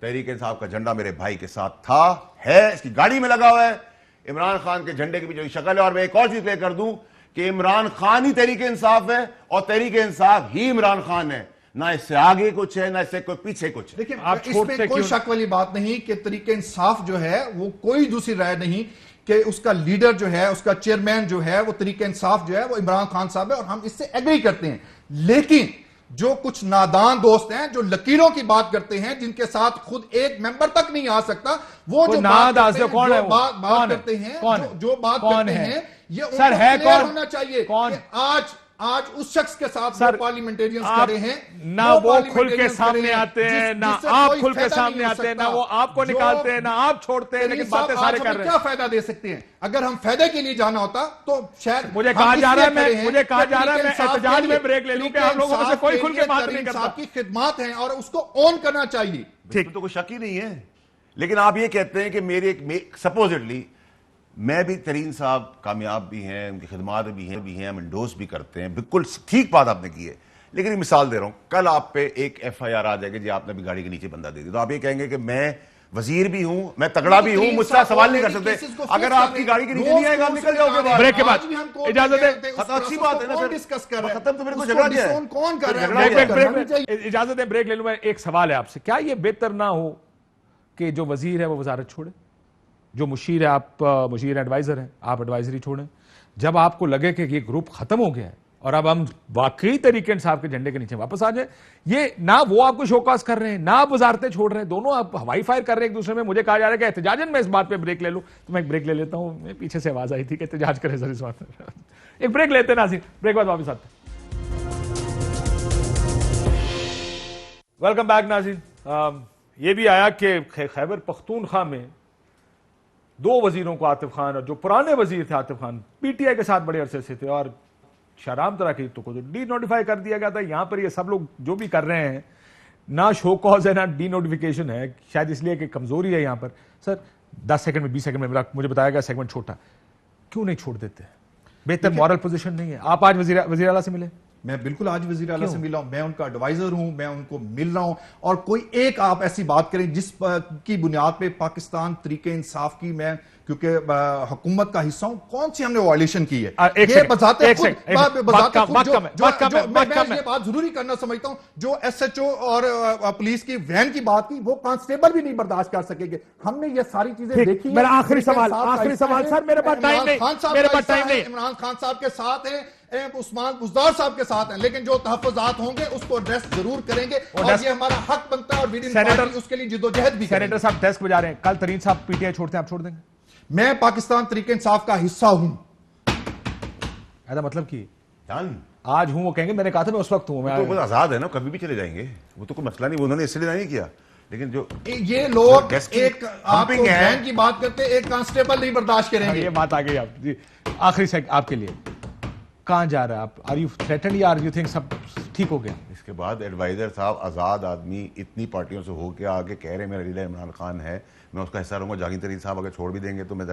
तहरीक इंसाफ का झंडा मेरे भाई के साथ था, है, इसकी गाड़ी में लगा हुआ है। इमरान खान के झंडे की भी जो शक्ल है। और मैं एक और चीज क्लियर कर दूं कि इमरान खान ही तहरीक इंसाफ है, और तहरीक इंसाफ ही इमरान खान है, ना इससे आगे कुछ है, ना इससे कोई पीछे कुछ है। देखिए, आप इसमें कोई शक वाली बात नहीं कि तरीके इंसाफ जो है वो कोई दूसरी राय नहीं कि उसका लीडर जो है, उसका चेयरमैन जो है, वो तरीके इंसाफ जो है वो इमरान खान साहब है, और हम इससे एग्री करते हैं। लेकिन जो कुछ नादान दोस्त हैं जो लकीरों की बात करते हैं, जिनके साथ खुद एक मेंबर तक नहीं आ सकता, वो जो बात करते हैं, जो बात करते हैं, ये सर है कौन होना चाहिए। कौन आज उस शख्स के साथ सर पार्लियामेंटेरियंस खड़े हैं, ना वो खुल के सामने आते हैं, ना आप खुल के सामने आते हैं, ना वो आपको निकालते हैं, ना आप छोड़ते हैं, लेकिन बातें सारे कर रहे हैं। क्या फायदा दे सकते हैं? अगर हम फायदे के लिए जाना होता तो शायद मुझे कहा जा रहा है, मैं एहतजाज में ब्रेक ले लूं कि हम लोगों में से कोई खुल के बात नहीं करता। आपकी खिदमत है और उसको ऑन करना चाहिए। ठीक, तो कोई शक ही नहीं है। लेकिन आप ये कहते हैं कि मेरे सपोजिटली मैं भी, तरीन साहब कामयाब भी हैं, उनकी खिदमात भी हैं, हम इंडोर्स भी करते हैं, बिल्कुल ठीक बात आपने की है। लेकिन मिसाल दे रहा हूं, कल आप पे एक FIR आ जाएगी जी आपने भी गाड़ी के नीचे बंदा दे दिया, तो आप ये कहेंगे कि मैं वजीर भी हूं, मैं तगड़ा भी हूं, मुझसे सवाल नहीं कर सकते। अगर आपकी गाड़ी के नीचे नहीं आएगा, आप निकल जाओगे बाहर। ब्रेक के बाद इजाजत है, अच्छी बात है ना सर, डिस्कस कर रहे हैं, खत्म तो मेरे को झगड़ा क्या है, कौन कर रहा है? इजाजत है, ब्रेक ले लूं। मैं एक सवाल है आपसे, क्या ये बेहतर ना हो कि जो वजीर है वो वजारत छोड़े, जो मुशीर है, आप मुशीर एडवाइजर हैं, आप एडवाइजरी छोड़ें, जब आपको लगे कि ये ग्रुप खत्म हो गया है और अब हम वाकई तरीके साहब के झंडे के नीचे वापस आ जाए। ये ना वो आपको शोकास कर रहे हैं, ना आप वजारतें छोड़ रहे हैं, दोनों आप हवाई फायर कर रहे हैं एक दूसरे में। मुझे कहा जा रहा है कि एहतजाजन मैं इस बात पे ब्रेक ले लूं, तो मैं एक ब्रेक ले लेता हूं। मैं पीछे से आवाज आई थी कि एहतजाज करें सर इस बात पर। एक ब्रेक लेते हैं नाज़रीन, ब्रेक बाद वापस आते हैं। वेलकम बैक नाज़रीन। ये भी आया कि खैबर पख्तूनख्वा में 2 वजीरों को, आतिफ खान और जो पुराने वजीर थे आतिफ खान, PTI के साथ बड़े अरसे से थे, और शहराम तरह की तो डी नोटिफाई कर दिया गया था। यहां पर ये सब लोग जो भी कर रहे हैं, ना शो कॉज है ना डी नोटिफिकेशन है, शायद इसलिए कि कमजोरी है यहां पर। सर 10 सेकंड में 20 सेकंड में मुझे बताया गया सेगमेंट छोटा, क्यों नहीं छोड़ देते? बेहतर मॉरल पोजीशन नहीं है? आप आज वजीर आला से मिले? मैं बिल्कुल आज वजीर आला से मिला हूं, मैं उनका एडवाइजर हूं, मैं उनको मिल रहा हूं। और कोई एक आप ऐसी बात करें जिस की बुनियाद पे पाकिस्तान तरीके इंसाफ की मैं क्योंकि हुकूमत का हिस्सा हूं, कौन सी हमने वायलेशन की है? एक ये सेकंड, बजाते एक खुद- सेकंड, एक बजाते सेकंड, बात खुद कम है, जो- बात कम है, जो- बात कम मैं है। ये बात जरूरी करना समझता हूं, जो एसएचओ और पुलिस की वैन की बात की, वो कांस्टेबल भी नहीं बर्दाश्त कर सकेंगे। हमने ये सारी चीजें ठीक, देखी हैं। मेरा आखिरी तरीके सवाल, इंसाफ का आखिरी हिस्सा सवाल, है। सर, मेरे पास टाइम इमरान नहीं, खान साहब मेरे का पास हिस्सा टाइम है, नहीं। इमरान खान साहब के साथ हैं, उस्मान बुज़दार साहब के साथ हैं, लेकिन जो तहफ़्फ़ुज़ात होंगे उसको एड्रेस जरूर करेंगे और डेस्क- ये हमारा हक बनता है और विद इन सेनेटर- पार्टी उसके लिए जिद्दोजहद भी सेनेटर करेंगे। साहब डेस्क बजा रहे हैं, कल तरीन साहब पीटीआई छोड़ते हैं, आप छोड़ देंगे? मैं पाकिस्तान तरीके इंसाफ का हिस्सा हूं। ऐसा मतलब कि डन। आज हूं, वो कहेंगे मैंने कहा था मैं उस वक्त हूं। तो वो आजाद है ना, कभी भी चले जाएंगे, वो तो कोई मसला नहीं, वो उन्होंने इसलिए नहीं किया। लेकिन जो ये लोग डेस्क की एक आपको हम्पिंग है। वैन की बात करते, एक कांस्टेबल नहीं बर्दाश्त हाँ, करेंगे। ये बात आ गई आप जी। आखिरी से आपके लिए कहां जा रहा है आप? आर यू थ्रेटन्ड या आर यू थिंक सब ठीक हो गया? इसके बाद एडवाइजर साहब आज़ाद आदमी इतनी पार्टियों से होकर आगे कह रहे हैं मेरा लीडर इमरान खान है, मैं उसका हिस्सा रहूँगा। जहांगीर तरीन साहब अगर छोड़ भी देंगे तो मैं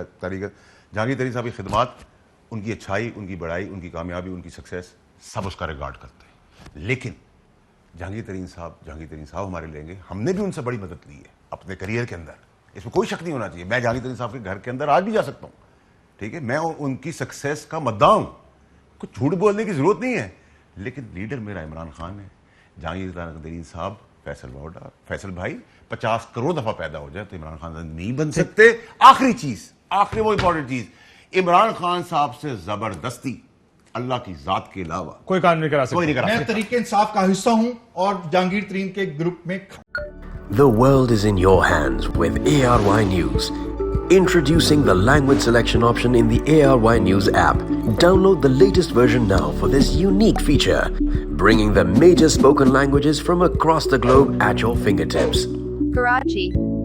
जहांगीर तरीन साहब की खिदमत, उनकी अच्छाई, उनकी बड़ाई, उनकी कामयाबी, उनकी सक्सेस सब उसका रिगार्ड करते हैं। लेकिन जहांगीर तरीन साहब हमारे लेंगे, हमने भी उनसे बड़ी मदद ली है अपने करियर के अंदर, इसमें कोई शक नहीं होना चाहिए। मैं जहांगीर तरीन साहब के घर के अंदर आज भी जा सकता हूँ, ठीक है, मैं उनकी सक्सेस का मद्दा हूँ, कुछ झूठ बोलने की जरूरत नहीं है। लेकिन लीडर मेरा इमरान खान है। जहांगीर तरीन साहब, फैसल भाई 50 करोड़ दफा पैदा हो जाए तो इमरान खान नहीं बन सकते। आखिरी वो इंपॉर्टेंट चीज, इमरान खान साहब से जबरदस्ती अल्लाह की जात के अलावा कोई काम नहीं करा कोई नहीं सकता। करा मैं तरीके इंसाफ का हिस्सा हूं और जहांगीर तरीन के ग्रुप में। The world is in your hands with ARY News. Introducing the language selection option in the ARY News app. Download the latest version now for this unique feature, bringing the major spoken languages from across the globe at your fingertips. Karachi,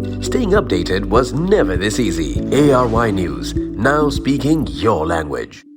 Staying updated was never this easy. ARY News, now speaking your language.